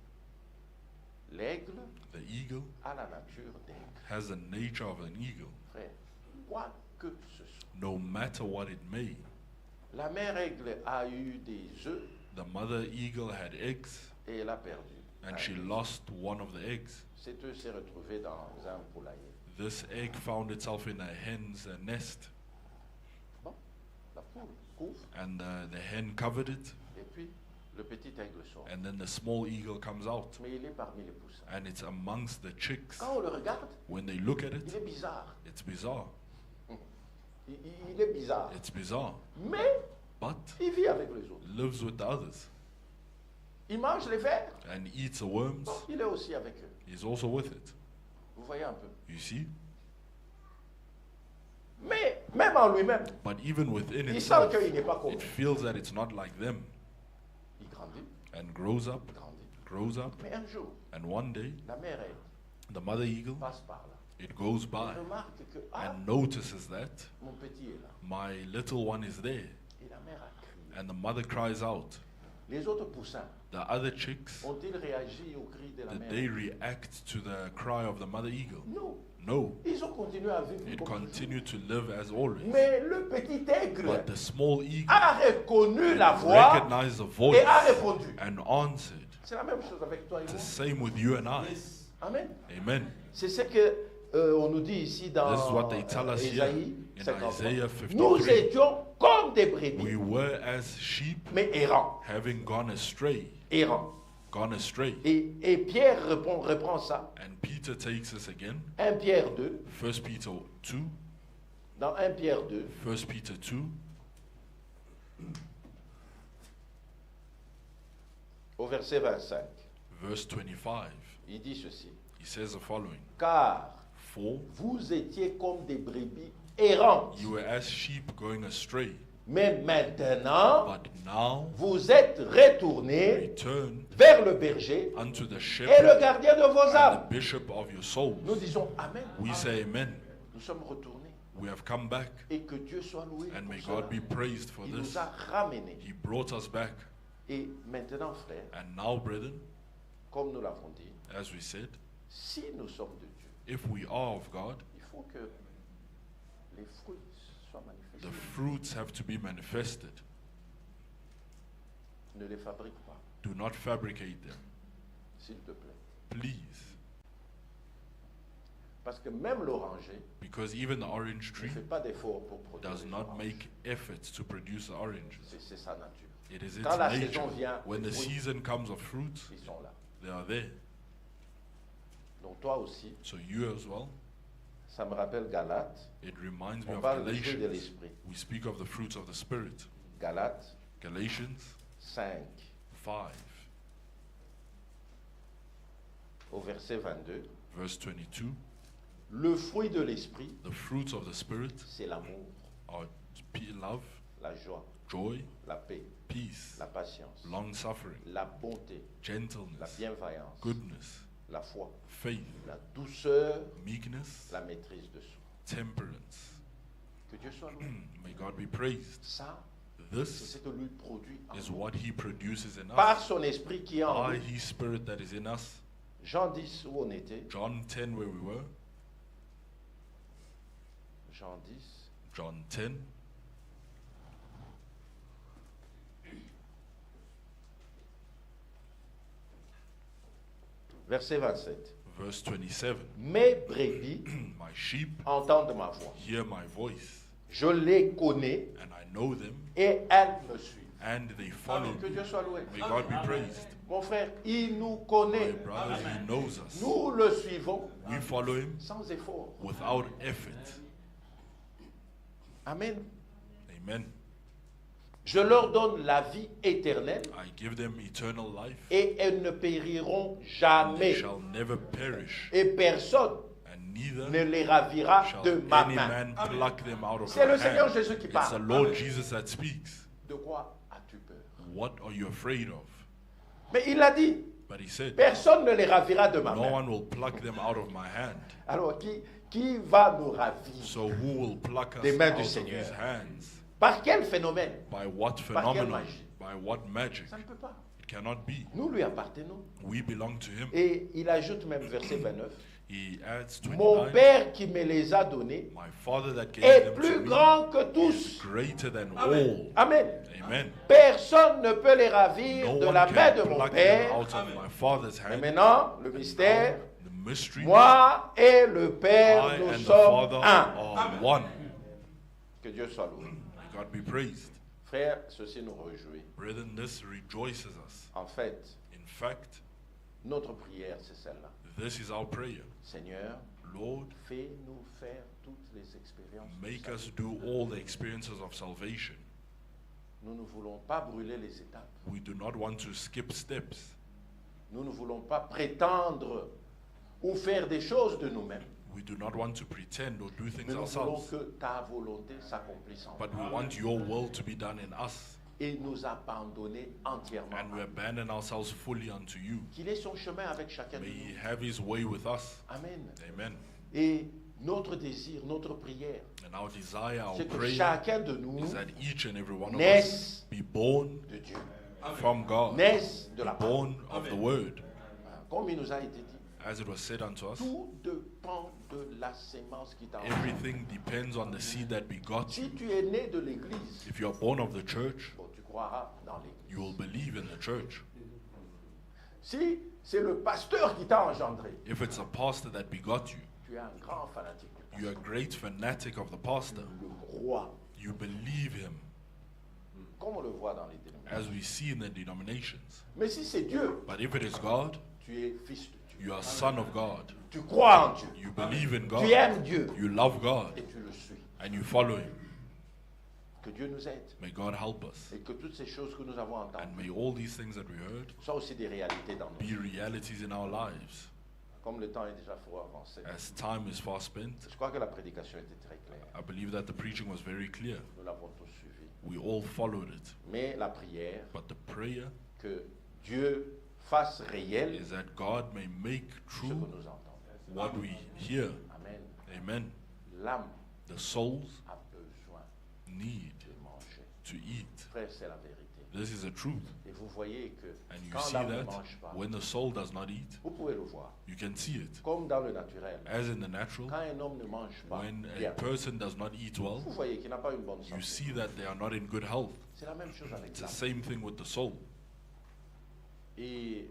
L'aigle The eagle a la nature d'aigle. has the nature of an eagle, Frère, quoi que ce soit. no matter what it may. La mère aigle a eu des œufs. The mother eagle had eggs, et elle a perdu. and un she des- lost one of the eggs. Cet œuf s'est retrouvé dans un poulailler. This egg found itself in a hen's nest, Bon, la poule couvre, and the hen covered it, et puis le petit aigle sort. and then the small eagle comes out, Mais il est parmi les poussins. and it's amongst the chicks. Quand on le regarde, When they look at il it, est bizarre. it's bizarre. Il est bizarre. It's bizarre, Mais but il vit avec les autres. lives with the others Il mange les vers. and eats the worms. Bon, il est aussi avec eux. He's also with it. Vous voyez un peu. You see? Mais même en lui-même, But even within il sent itself, qu'il n'est pas comme it eux. feels that it's not like them, Il grandit, and grows up, grandit. grows up, Mais un jour, and one day, la mère elle the mother eagle, passe par là. it goes by Elle remarque que and notices that mon petit est là. my little one is there, Et la mère a crié. and the mother cries out. Les autres poussins The other chicks, ont-ils réagi au cri de la did mère? they react to the cry of the mother eagle? Non. No. Ils ont continué à vivre It comme toujours. continued to live as always. Mais le petit aigle But the small eagle a reconnu la voix recognized the et voice a répondu. and answered. C'est la même chose avec toi et It's moi. the same with you and I. Amen. Amen. C'est ce que on nous dit ici dans This is what they tell us here Ésaïe in 53. Isaiah Nous 53. étions comme des We brebis, were as sheep mais errants. having gone astray. Errants. Gone astray. Et Pierre reprend ça. And Peter takes us again. 1 Pierre 2. 1 Peter 2. Dans 1 Pierre 2, 1 Peter 2. au verset 25, Verse 25. il dit ceci. He says the following. Car For vous étiez comme des brebis errantes. you were as sheep going astray. Mais maintenant, But now vous êtes retournés return vers le berger unto the et le shepherd gardien de vos and âmes. the bishop of your souls. Nous disons Amen. We say amen. Nous sommes retournés. We have come back, Et que Dieu soit loué. and may pour God cela. be praised for Il this. nous a ramenés. He brought us back. Et maintenant, frères, And now, brethren, comme nous l'avons dit, as we said, si nous sommes de Dieu, if we are of God, il faut que les fruits soient manifestés. the fruits have to be manifested. Ne les fabrique pas, Do not fabricate them, s'il te plaît. please. Parce que même l'oranger Because even the orange ne tree fait pas d'effort pour produire does des not oranges. make efforts to produce the oranges. C'est sa nature. It is Quand la its saison nature. vient, When les the fruits, season comes of fruits, ils sont là. they are there. Donc toi aussi, So you as well. ça me rappelle Galates. It reminds me On of parle des fruits de Galatians. l'esprit. We speak of the fruits of the Spirit. Galates Galatians 5, 5, au verset 22. verse 22. Le fruit de l'esprit, The fruits of the Spirit c'est l'amour, are love, la joie, joy, la paix, peace, la patience, long suffering, la bonté, la gentleness, bienveillance, goodness, la foi, faith, la douceur, meekness, la maîtrise de soi. temperance. Que Dieu soit loué. May God be praised. Ça, c'est This ce que lui produit en is nous. what He produces in Par us. son esprit qui est en By nous. His Spirit that is in us. Jean 10, où on était. John 10, where we were. Jean 10, John 10, verset 27. verse 27. Mes brebis My sheep entendent ma voix. hear my voice, Je les connais and I know them, et elles me suivent. and they follow Que me. Dieu soit loué. May God be praised. Mon frère, il nous My connaît. brothers, He knows us. Nous le suivons We follow Him sans effort. without effort. Amen. Amen. Je leur donne la vie éternelle I give them eternal life. et elles ne périront They jamais. shall never perish, Et personne and neither ne les ravira shall de ma any main. man pluck them out of C'est my le Seigneur hand. Jésus qui It's the parle. Lord Jesus that speaks. De quoi as-tu peur? What are you afraid of? Mais il a dit, But He said, personne ne les ravira de ma no main. one will pluck them out of my hand. Alors, qui va nous ravir? So who will pluck us Des mains out du of Seigneur. His hands? Par quel phénomène? By what quelle phenomenon? magie? By what magic? Ça ne peut pas. It cannot be. Nous lui appartenons. We belong to Him. Et il ajoute même verset 29. He adds Mon 29. Père qui me les a donnés My Father that gave est them to plus me grand que is tous. greater than Amen. all. Amen. Amen. Personne ne peut les ravir No de one la main can de mon pluck them Père. out of my Father's Et hand. maintenant, le mystère, The mystery, moi et le Père, I nous and the sommes Father un. are one. Que Dieu soit loué. May God be praised. Frère, ceci nous réjouit. Brethren, this rejoices us. En fait, In fact, notre prière, c'est celle-là. this is our prayer. Seigneur, Lord, fais-nous faire toutes les expériences. du make salut. us do all the experiences of salvation. Nous ne voulons pas brûler les étapes. We do not want to skip steps. Nous ne voulons pas prétendre ou faire des choses de nous-mêmes. We do not want to pretend or do things Mais nous voulons ourselves. que ta volonté s'accomplisse en But nous we want your will to be done in us. et nous abandonner entièrement. And we abandon ourselves fully unto you. Qu'il ait son chemin avec chacun de May nous. he have his way with us. Amen. Amen. Et notre désir, notre prière, And our desire, our c'est que prayer chacun de nous is that each and every one of us naisse be born de Dieu, from God, naisse de la be parole. born of the word. Comme il nous a été dit, As it was said unto us, tout dépend de la sémence qui t'a engendré. everything depends on the seed that begot you. Si tu es né de l'église, If you are born of the church, bon, tu croiras dans l'église. you will believe in the church. Si c'est le pasteur qui t'a engendré, If it's a pastor that begot you, tu es un grand fanatique du pasteur. you're a great fanatic of the pastor. Le crois, You believe him, comme on le voit dans les dénominations. as we see in the denominations. Mais si c'est Dieu, But if it is God, tu es fils de Dieu. you are son of God. Tu crois en Dieu. You believe in Tu God. aimes Dieu You love God, et tu le suis. and you follow him. Que Dieu nous aide May God help us. et que toutes ces choses que nous avons And entendues may all these things that we heard soient aussi des réalités dans nos be vies. realities in our lives. Comme le temps est déjà fort avancé, As time is far spent, je crois que la prédication était très claire. I believe that the preaching was very clear. Nous l'avons tous suivi. We all followed it. Mais la prière, But the prayer que Dieu fasse réel is that God may make ce que true nous entendons. what we hear. Amen. Amen. L'âme The souls a besoin need de manger. to eat. Frère, c'est la vérité. This is the truth. Et vous voyez que And you quand see l'âme ne that mange pas, when the soul does not eat, vous pouvez le voir. you can see it. Comme dans le naturel. As in the natural, Quand un homme ne mange pas when a bien, person does not eat well, vous voyez qu'il n'a pas une bonne you santé. see that they are not in good health. C'est la même chose avec It's the l'âme. same thing with the soul. Et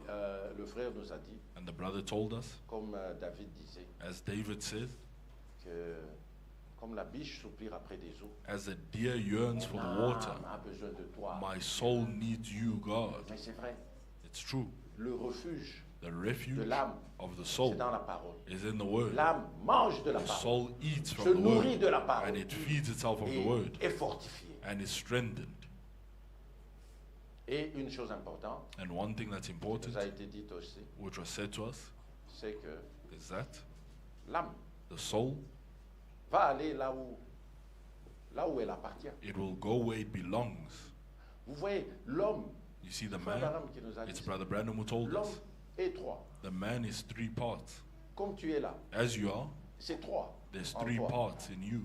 le frère nous a dit, And the brother told us, comme David disait, as David said, que comme la biche soupire après des eaux, as a deer yearns for the water, l'âme a besoin de toi. my soul needs you, God. Mais c'est vrai, It's true. le refuge The de refuge l'âme, of the c'est soul dans la parole. is in the word. L'âme mange de la The parole, soul eats se from the nourrit word de la parole and it feeds itself of the et word est fortifiée. and is strengthened. Et une chose importante, And one thing that's qui important, nous a été dite aussi, which was said to us, c'est que is that l'âme the soul, va aller là où elle appartient. it will go where it belongs. Vous voyez, l'homme, You see the frère man, Branham qui nous a dit, it's Brother Brandon who told l'homme us, est trois. the man is three parts. Comme tu es là, As you are, c'est trois. there's en three toi. parts in you.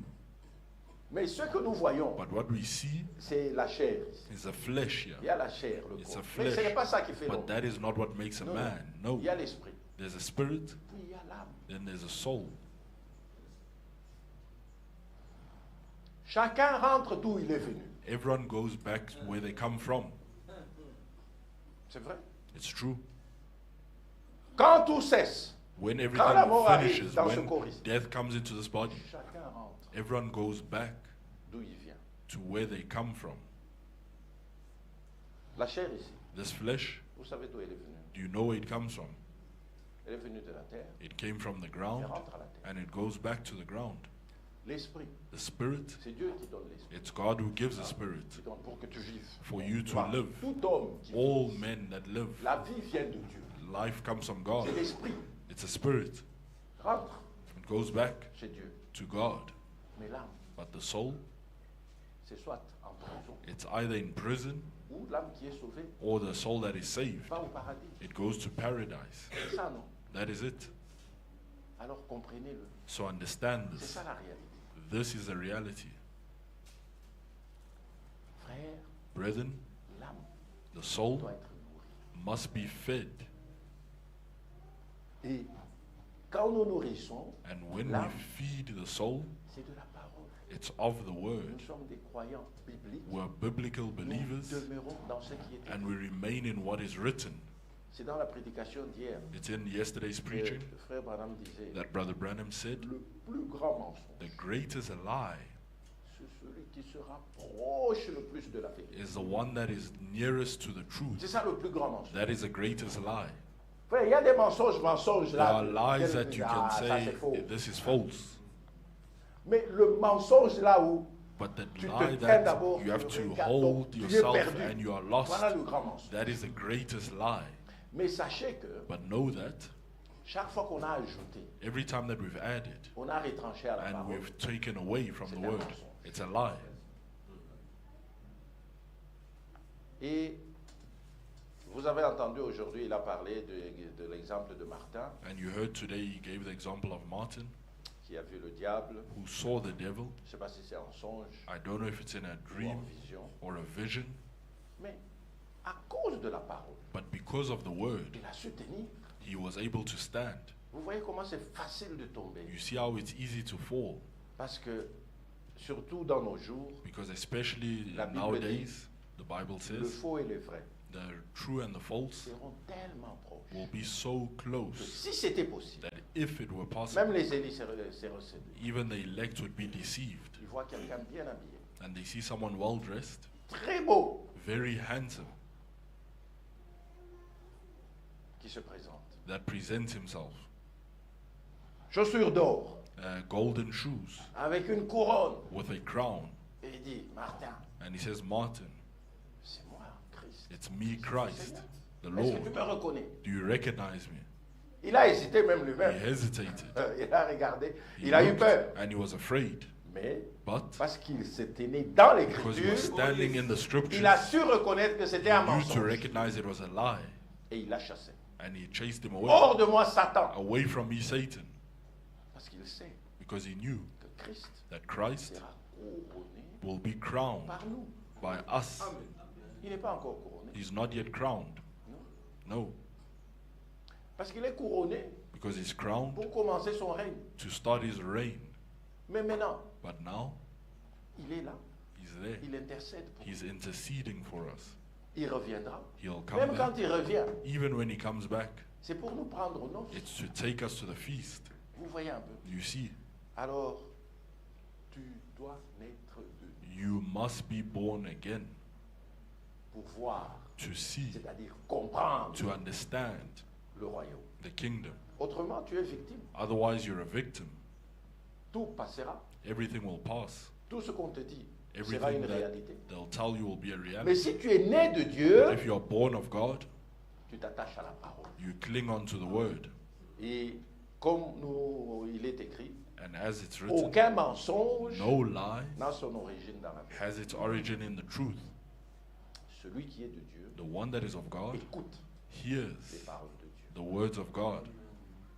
Mais ce que nous voyons, But what we see c'est la chair. is the flesh here. Il y a la chair, le It's corps. a Mais ce flesh. n'est pas ça qui fait But l'homme. that is not what makes a Non, man. No. Il y a l'esprit, There's a spirit, puis il y a l'âme. then there's a soul. Chacun rentre d'où il est venu. Everyone goes back to where they come from. C'est vrai. It's true. Quand tout cesse, When quand la mort everything arrive finishes, dans ce when corps ici, death comes into this body, chacun rentre everyone goes back d'où il vient. to where they come from. La chair ici, This flesh, vous savez d'où elle est venue. do you know where it comes from? Elle est venue de la terre, It came from the elle ground rentre à la terre. and it goes back to the ground. L'esprit, The spirit, c'est Dieu qui donne l'esprit. it's God who gives the spirit Qui donne pour que tu vives. for you to Voilà. live. Tout homme qui All vit, men that live, la vie vient de Dieu. life comes from God. C'est l'esprit. It's a spirit. Rentre It goes back chez Dieu. to God. Mais l'âme, But the soul, c'est soit en prison, it's either in prison ou l'âme qui est sauvée or the soul that is saved. va au paradis. It goes to paradise. C'est ça, non? That is it. Alors comprenez-le. So understand C'est this. ça la réalité. This is the reality. Frère, Brethren, l'âme the soul doit être nourrie. must be fed. Et Quand nous nourrissons, And when we l'âme, feed the soul, c'est de la parole. it's of the Nous word. sommes des croyants bibliques. We're biblical Nous believers demeurons dans ce qui est and écrit. we remain in what is written. C'est dans la prédication d'hier It's in yesterday's que preaching le frère Branham disait that Brother Branham said, le plus grand mensonge, the greatest lie c'est celui qui se rapproche le plus de la vérité. is the one that is nearest to the C'est truth. ça le plus grand mensonge. That is the greatest lie. Frère, il y a des mensonges There là. are lies that you can ça say, c'est faux. this is false. Mais le mensonge là où But the tu te lie tiens that d'abord, you have tu to regardes, hold donc tu es yourself perdu. and you are lost, Voilà le grand mensonge. that is the greatest lie. Mais sachez que But know that chaque fois qu'on a ajouté, every time that we've added on a retranché à la and parole. we've taken away from the C'est un word, mensonge. it's a lie. Et vous avez entendu aujourd'hui, il a parlé de l'exemple de Martin And you heard today he gave the example of Martin qui a vu le diable. who saw the devil. Je ne sais pas si c'est un songe I don't know if it's in a ou en dream vision. or a vision, Mais à cause de la parole, but because of the word, il a su tenir. he was able to stand. Vous voyez comment c'est facile de tomber. You see how it's easy to fall, Parce que, surtout dans nos jours, because especially La Bible nowadays, the Bible le says faux et le vrai the true and the false seront tellement proches will be so que close si c'était possible, that if it were même possible, les élis seraient séduits. even the elect would be deceived. Ils voient quelqu'un bien habillé, And they see someone well dressed, très beau, very handsome, qui se présente. that presents himself, Chaussures d'or, golden shoes avec une couronne. with a crown. Et il dit, Martin, And he says, Martin, c'est moi, Christ. it's me, Christ, the Est-ce que tu Lord. me reconnais? Do you recognize me? Il a hésité même He lui-même. hesitated. Il a regardé, He il a eu looked, peur. and he was afraid. Mais But parce qu'il s'était né dans because he was l'écriture, standing in the scriptures, il a su reconnaître que c'était un he knew to mensonge. recognize it was a lie. Et il l'a chassé. And he chased him away. Hors de moi, Satan. Away from me, Satan. Parce qu'il sait Because he knew que Christ that Christ sera couronné will be crowned par nous. by us. Il n'est pas encore couronné. He's not yet crowned. Non. No. Parce qu'il est couronné Because he's crowned pour commencer son règne. to start his reign. Mais maintenant, But now, il est là. he's there. Il intercède pour nous. He's interceding for us. Il reviendra. He'll come Même back. quand il revient, Even when he comes back, c'est pour nous prendre aux noces. it's to take us to the feast. Vous voyez un peu. You see, Alors, tu dois naître de you must be born again pour voir, to see, c'est-à-dire comprendre to understand le royaume. the kingdom. Autrement, tu es victime. Otherwise, you're a victim. Tout passera. Everything will pass. Tout ce qu'on te dit sera Everything une that réalité. they'll tell you will be a Mais reality. si tu es né de But Dieu, if you're born of God, tu t'attaches à la parole. you cling on to the word. Et comme il est écrit, And as it's written, aucun mensonge no lie n'a son origine dans la vie. has its origin in the truth. Celui qui est de Dieu The one that is of God écoute les hears paroles de Dieu. the words of God.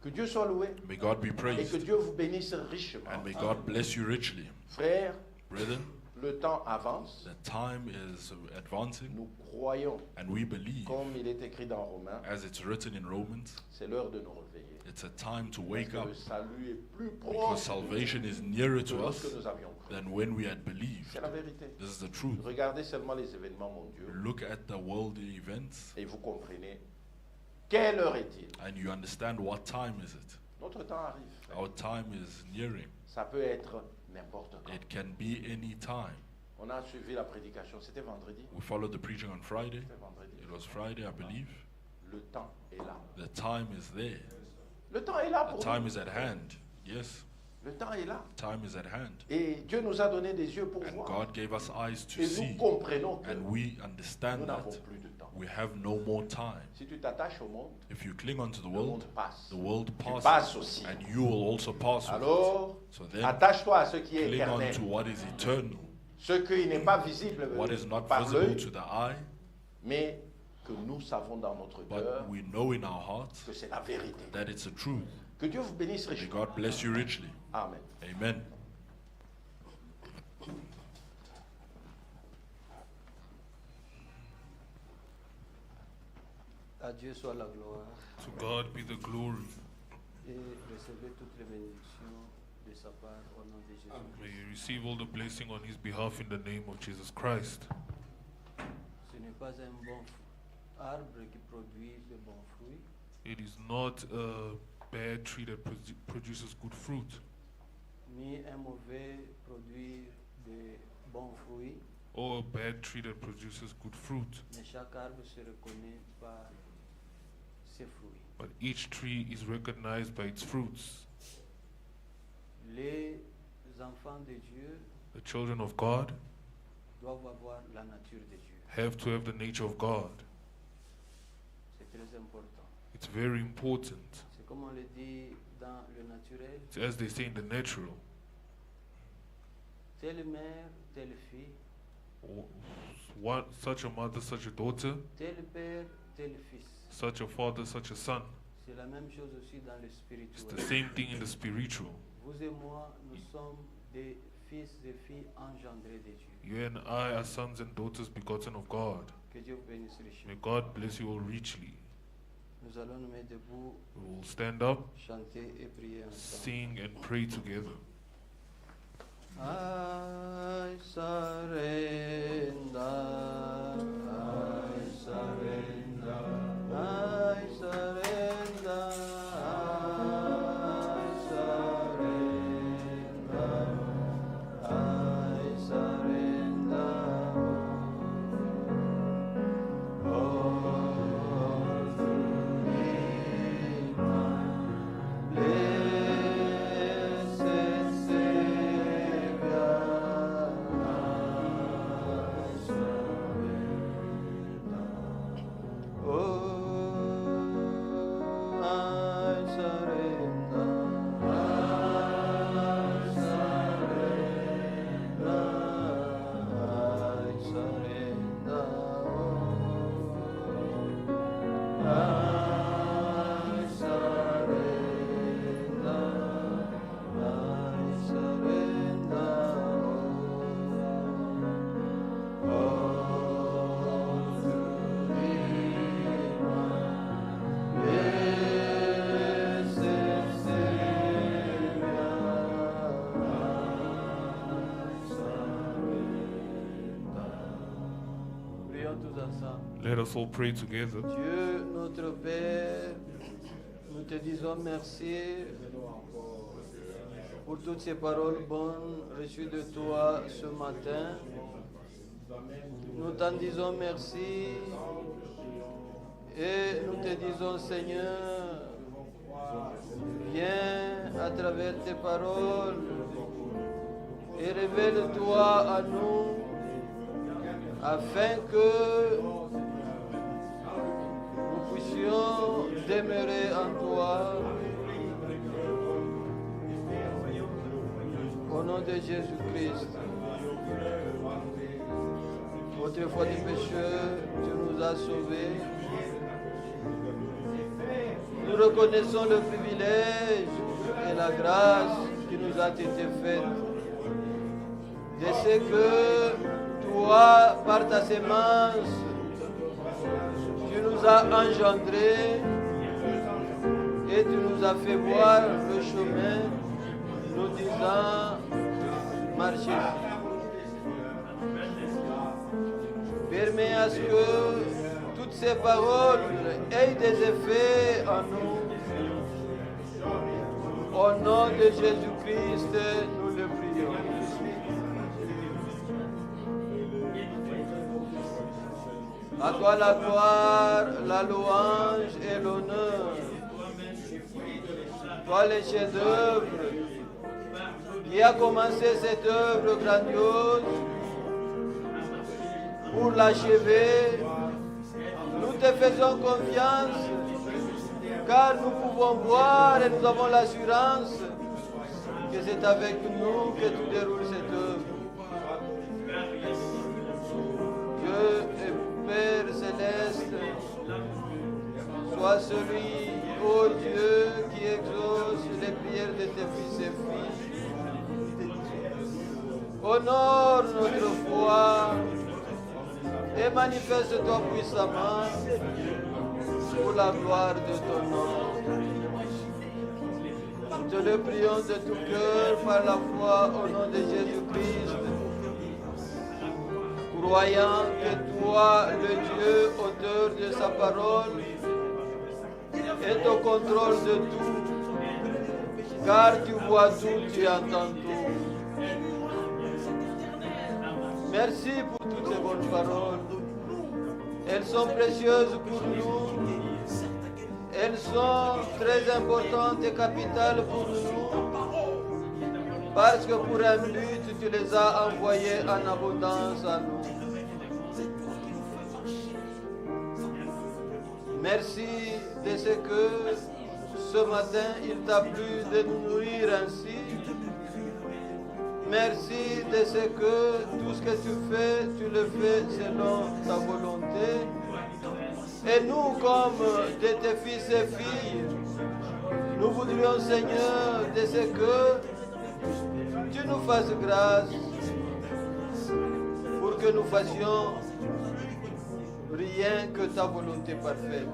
Que Dieu soit loué May God be et que praised. Dieu vous bénisse richement. And may God bless you richly. Frères, Brethren, le temps avance. the time is advancing, Nous croyons, and we believe, comme il est écrit dans Romains, as it's written in Romans, c'est l'heure de nous réveiller. it's a time to Parce wake que up le salut est plus because proche salvation is nearer que to us lorsque nous avions cru. than when we had believed. C'est la vérité. This is the truth. Regardez seulement les événements mondiaux Look at the world events et vous comprenez quelle heure est-il. and you understand what time is it. Notre temps arrive. frère. Our time is nearing. Ça peut être n'importe quand. It can be any time. On a suivi la prédication, c'était vendredi. We followed the preaching on Friday. C'était vendredi. It was Friday, I believe. Le temps est là. The time is there. Le temps est là The pour time nous. is at hand. Yes, Le temps est là. time is at hand. Et Dieu nous a donné des yeux pour And voir. God gave us eyes to Et see. nous comprenons que And we nous understand n'avons that plus de temps. we have no more time. Si tu t'attaches au monde, If you cling on to the le world, monde passe. the world Tu passes. passes aussi. And you will also pass with it. Alors, So then, attache-toi à ce qui est cling on éternel. to what is eternal, Ce qui n'est pas visible what is not par visible l'œil, to the eye, mais que nous savons dans notre cœur but we know in our hearts que c'est la vérité. that it's the truth. Que Dieu vous bénisse May richement. God bless you richly. Amen. Amen. À Dieu soit la gloire. To God be the glory. et recevez toutes les bénédictions de sa part au nom de Jésus. May you receive all the blessing on his behalf in the name of Jesus Christ. Ce n'est pas un bon arbre qui produit de bons fruits, It is not a bad tree that produces good fruit, ni un mauvais produit de bons fruits, or a bad tree that produces good fruit. mais chaque arbre se reconnaît par ses fruits. But each tree is recognized by its fruits. Les enfants de Dieu The children of God doivent avoir la nature de Dieu. have to have the nature of God. C'est très important. It's very important. C'est comme on le dit dans le naturel, It's as they say in the natural. telle mère, telle fille, Such a mother, such a daughter, tel père, tel fils. such a father, such a son. C'est la même chose aussi dans le It's spirituel. the same thing in the spiritual. Vous et moi, nous sommes des fils et filles engendrés de Dieu. You and I are sons and daughters begotten of God. Que Dieu vous bénisse richement. May God bless you all richly. Nous allons nous mettre debout, We will stand up, chanter et prier ensemble. sing, and pray together. I surrender, I surrender, I surrender, I surrender, I surrender. All to thee, my blessed Savior, I surrender. Oh, I surrender, I surrender, I surrender. I surrender, all to thee, my blessed Savior, I surrender. Prions tous ensemble. Let us all pray together. Dieu, notre Père, nous te disons merci pour toutes ces paroles bonnes reçues de toi ce matin. Nous t'en disons merci et nous te disons, Seigneur, viens à travers tes paroles et révèle-toi à nous afin que nous puissions demeurer en toi. Au nom de Jésus-Christ. Autrefois des pécheurs, tu nous as sauvés. Nous reconnaissons le privilège et la grâce qui nous a été faite de ce que toi, par ta sémence, tu nous as engendrés et tu nous as fait voir le chemin, nous disant, marchez. Permets à ce que toutes ces paroles aient des effets en nous. Au nom de Jésus-Christ, nous le prions. À toi la gloire, la louange et l'honneur. Toi les chefs-d'œuvre qui a commencé cette œuvre grandiose pour l'achever. Nous te faisons confiance car nous pouvons voir et nous avons l'assurance que c'est avec nous que tu déroules cette œuvre. Dieu et Père céleste, sois celui, ô Dieu, qui exauce les prières de tes fils et filles. Honore notre foi et manifeste-toi puissamment pour la gloire de ton nom. te le prions de tout cœur par la foi au nom de Jésus-Christ, croyant que toi, le Dieu, auteur de sa parole, est au contrôle de tout, car tu vois tout, tu entends tout. Merci pour toutes ces bonnes paroles. Elles sont précieuses pour nous. Elles sont très importantes et capitales pour nous. Parce que pour un but, tu les as envoyées en abondance à nous. Merci de ce que ce matin, il t'a plu de nous nourrir ainsi. Merci de ce que tout ce que tu fais, tu le fais selon ta volonté. Et nous, comme de tes fils et filles, nous voudrions, Seigneur, de ce que tu nous fasses grâce pour que nous fassions rien que ta volonté parfaite.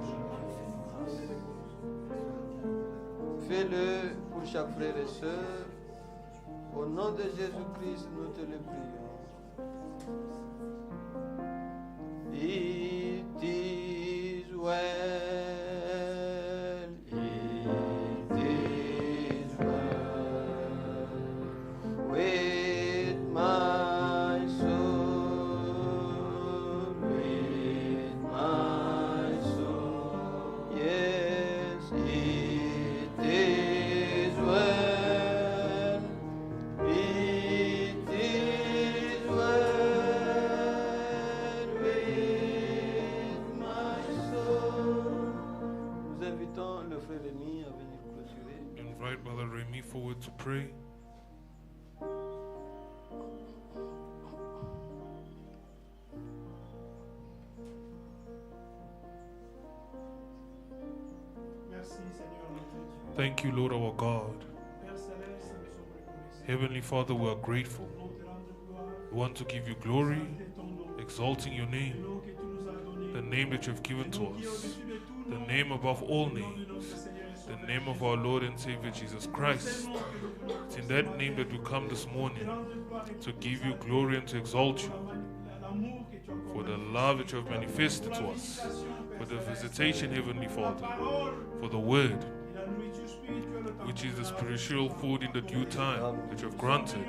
Fais-le pour chaque frère et sœur. Au nom de Jésus-Christ, nous te le prions. It is well. It is well with my soul, with my soul. Yes, it is well. Invite Brother Remy forward to pray. Thank you, Lord our God. Heavenly Father, we are grateful. We want to give you glory, exalting your name, the name that you have given to us, the name above all names, the name of our Lord and Savior Jesus Christ. It's in that name that we come this morning to give you glory and to exalt you for the love that you have manifested to us, for the visitation, Heavenly Father, for the word, which is the spiritual food in the due time that you have granted.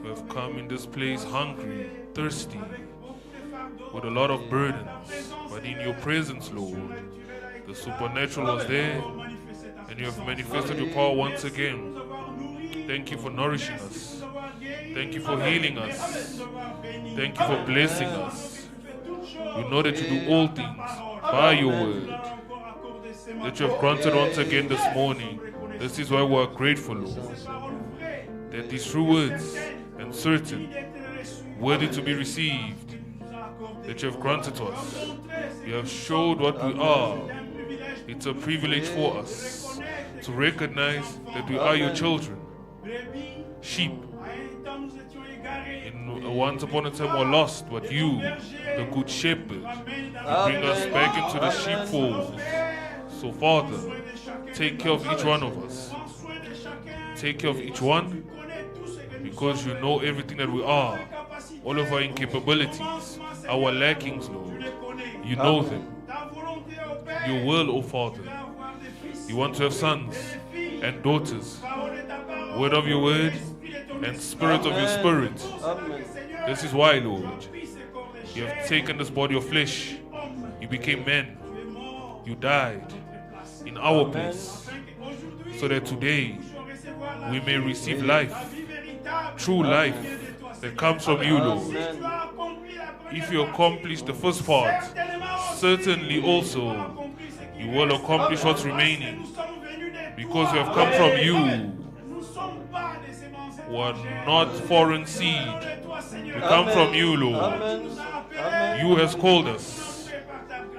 We have come in this place hungry, thirsty, with a lot of burdens, but in your presence, Lord, the supernatural was there, and you have manifested your power once again. Thank you for nourishing us. Thank you for healing us. Thank you for blessing us. We know that you do all things by your word that you have granted once again this morning. This is why we are grateful, Lord, that these true words and certain, worthy to be received, that you have granted to us. You have showed what we are. It's a privilege for us to recognize that we are your children, sheep. Once upon a time we were lost, but you, the good shepherd, you bring us back into the sheepfold. So Father, take care of each one of us. Take care of each one, because you know everything that we are, all of our incapabilities, our lackings, Lord. You know them. Your will, O Father. You want to have sons and daughters, word of your word and spirit of your spirit. This is why, Lord, you have taken this body of flesh. You became man. You died in our place, so that today we may receive life, true life that comes from you, Lord. If you accomplish the first part, certainly also you will accomplish what's remaining, because we have come from you. We are not foreign seed. We come from you, Lord. You has called us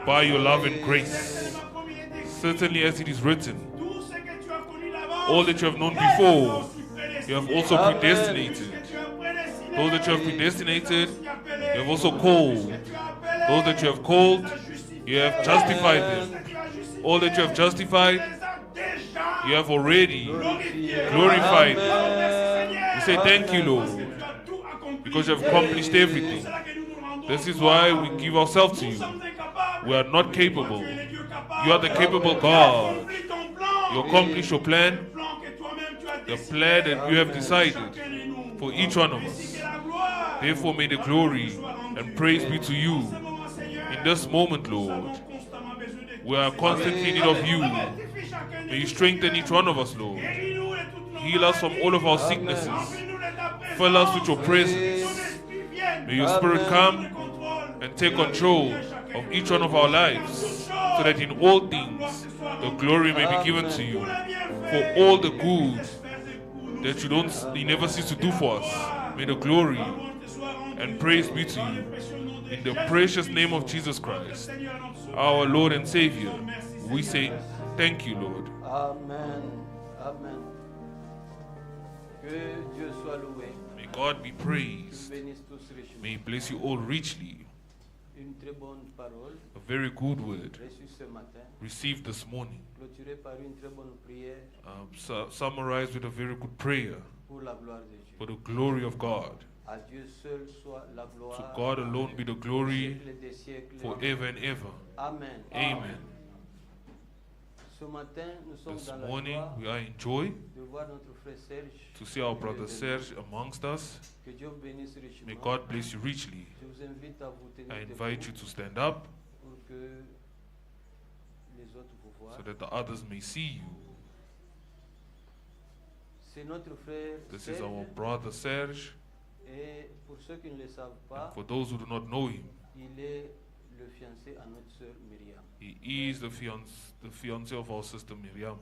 by your love and grace. Certainly, as it is written, all that you have known before, you have also predestinated. Those that you have predestinated, you have also called. Those that you have called, you have justified them. All that you have justified, You have already glorifié. glorified. Amen. We say thank you, Lord, because you have accomplished everything. This is why we give ourselves to you. We are not capable. You are the capable God. You accomplish your plan, the plan that you have decided for each one of us. Therefore, may the glory and praise be to you. In this moment, Lord, we are constantly in need of you. May you strengthen each one of us, Lord. Heal us from all of our sicknesses. Fill us with your presence. May your spirit come and take control of each one of our lives, so that in all things the glory may be given to you for all the good that you never cease to do for us. May the glory and praise be to you. In the precious name of Jesus Christ, our Lord and Savior, we say thank you, Lord. Amen. Amen. Que Dieu soit loué. May God be praised. Bénisse tous richement. May He bless you all richly. Une très bonne parole A very good word reçue ce matin, received this morning, clôturée par une très bonne prière summarized with a very good prayer pour la gloire de Dieu. for the glory of God. À Dieu seul soit la To gloire. God alone be the glory Siècles des siècles. forever and ever. Amen. Amen. Ce matin, nous sommes This dans la morning joie we are in joy de voir notre frère Serge. to see our brother Serge amongst us. Que Dieu bénisse May richement. God bless you richly. Je vous invite à vous tenir I debout invite you to stand up pour que les autres vous voient. so that the others may see you. C'est notre frère This is Serge. our brother Serge. Et pour ceux qui ne le savent And pas, for those who do not know him, il est le fiancé à notre sœur Myriam. he is the fiancé of our sister Miriam.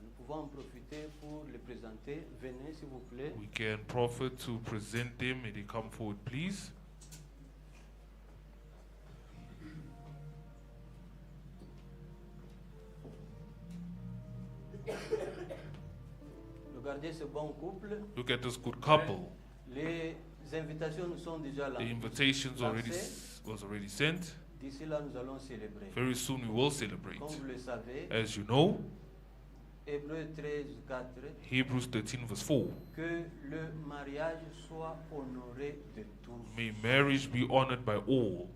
Nous pouvons en profiter pour le présenter. Venez s'il vous plaît. We can profit to present them. May they come forward, please. Regardez ce bon couple. Look at this good couple. Les invitations nous sont déjà là. The invitations was already sent. D'ici là, nous allons célébrer. Very soon we will celebrate. Comme vous le savez, As you know, Hébreux 13, 4, Hebrews 13 verse 4. que le mariage soit honoré de tous May marriage be honored by all,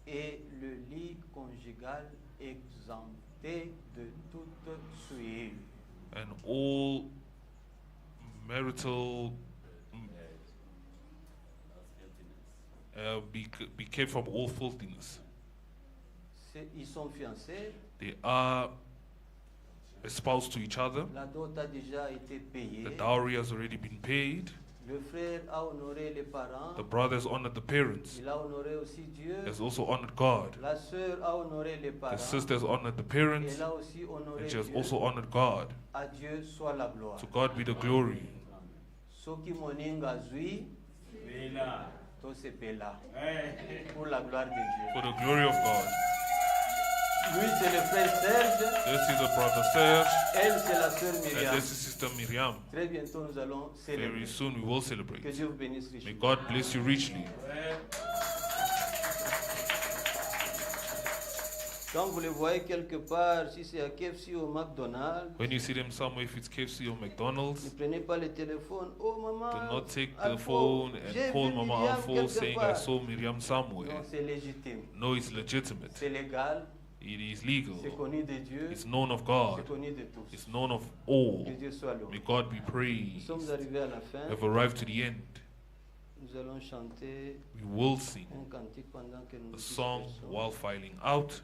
et le lit conjugal exempté de toute souillure. and all marital be kept from all filthiness. Ils sont fiancés, They are espoused to each other. la dot a déjà été payée, The dowry has already been paid. le frère a honoré les parents, The brother has honored the parents. il a honoré aussi Dieu, Has also honored God. la sœur a honoré les The parents, sister has honored the parents, elle a aussi honoré and she has Dieu. also honored God. À Dieu soit la gloire. To God be the glory. Soki moninga zui, to se pela. Pour la gloire de Dieu. For the glory of God. Lui, c'est le frère Serge, This is the brother Serge, elle, c'est la sœur and Myriam. this is sister Miriam. Très bientôt, nous allons célébrer. Very soon we will Que celebrate. Dieu vous bénisse May richement. God bless you richly. Quand vous les voyez quelque part, si c'est à KFC ou au McDonald's, When you see them somewhere, if it's KFC or ne McDonald's, prenez pas le téléphone. Oh maman, do not take the Alpha, phone j'ai and call vu Mama Myriam Alfo quelque saying I part. saw Miriam somewhere. Non, c'est légitime. No, it's legitimate. C'est légal, It is legal. c'est connu de Dieu, It's known of c'est God. connu de tous. It's known of all. Que Dieu soit May loué. God be Nous praised. sommes arrivés à la fin. We have arrived to the end. Nous allons chanter We will sing un cantique pendant que nous a song dispersons. while filing out.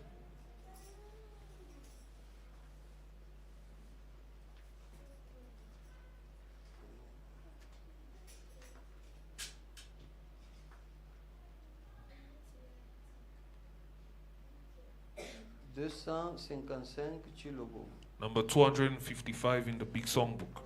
« 255 Chilobo. Number 255 in the big songbook.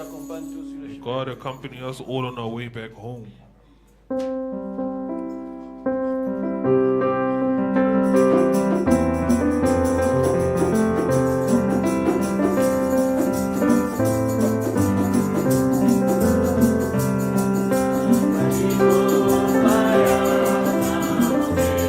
accompagne tous sur le chemin. God accompany us all on our way back home.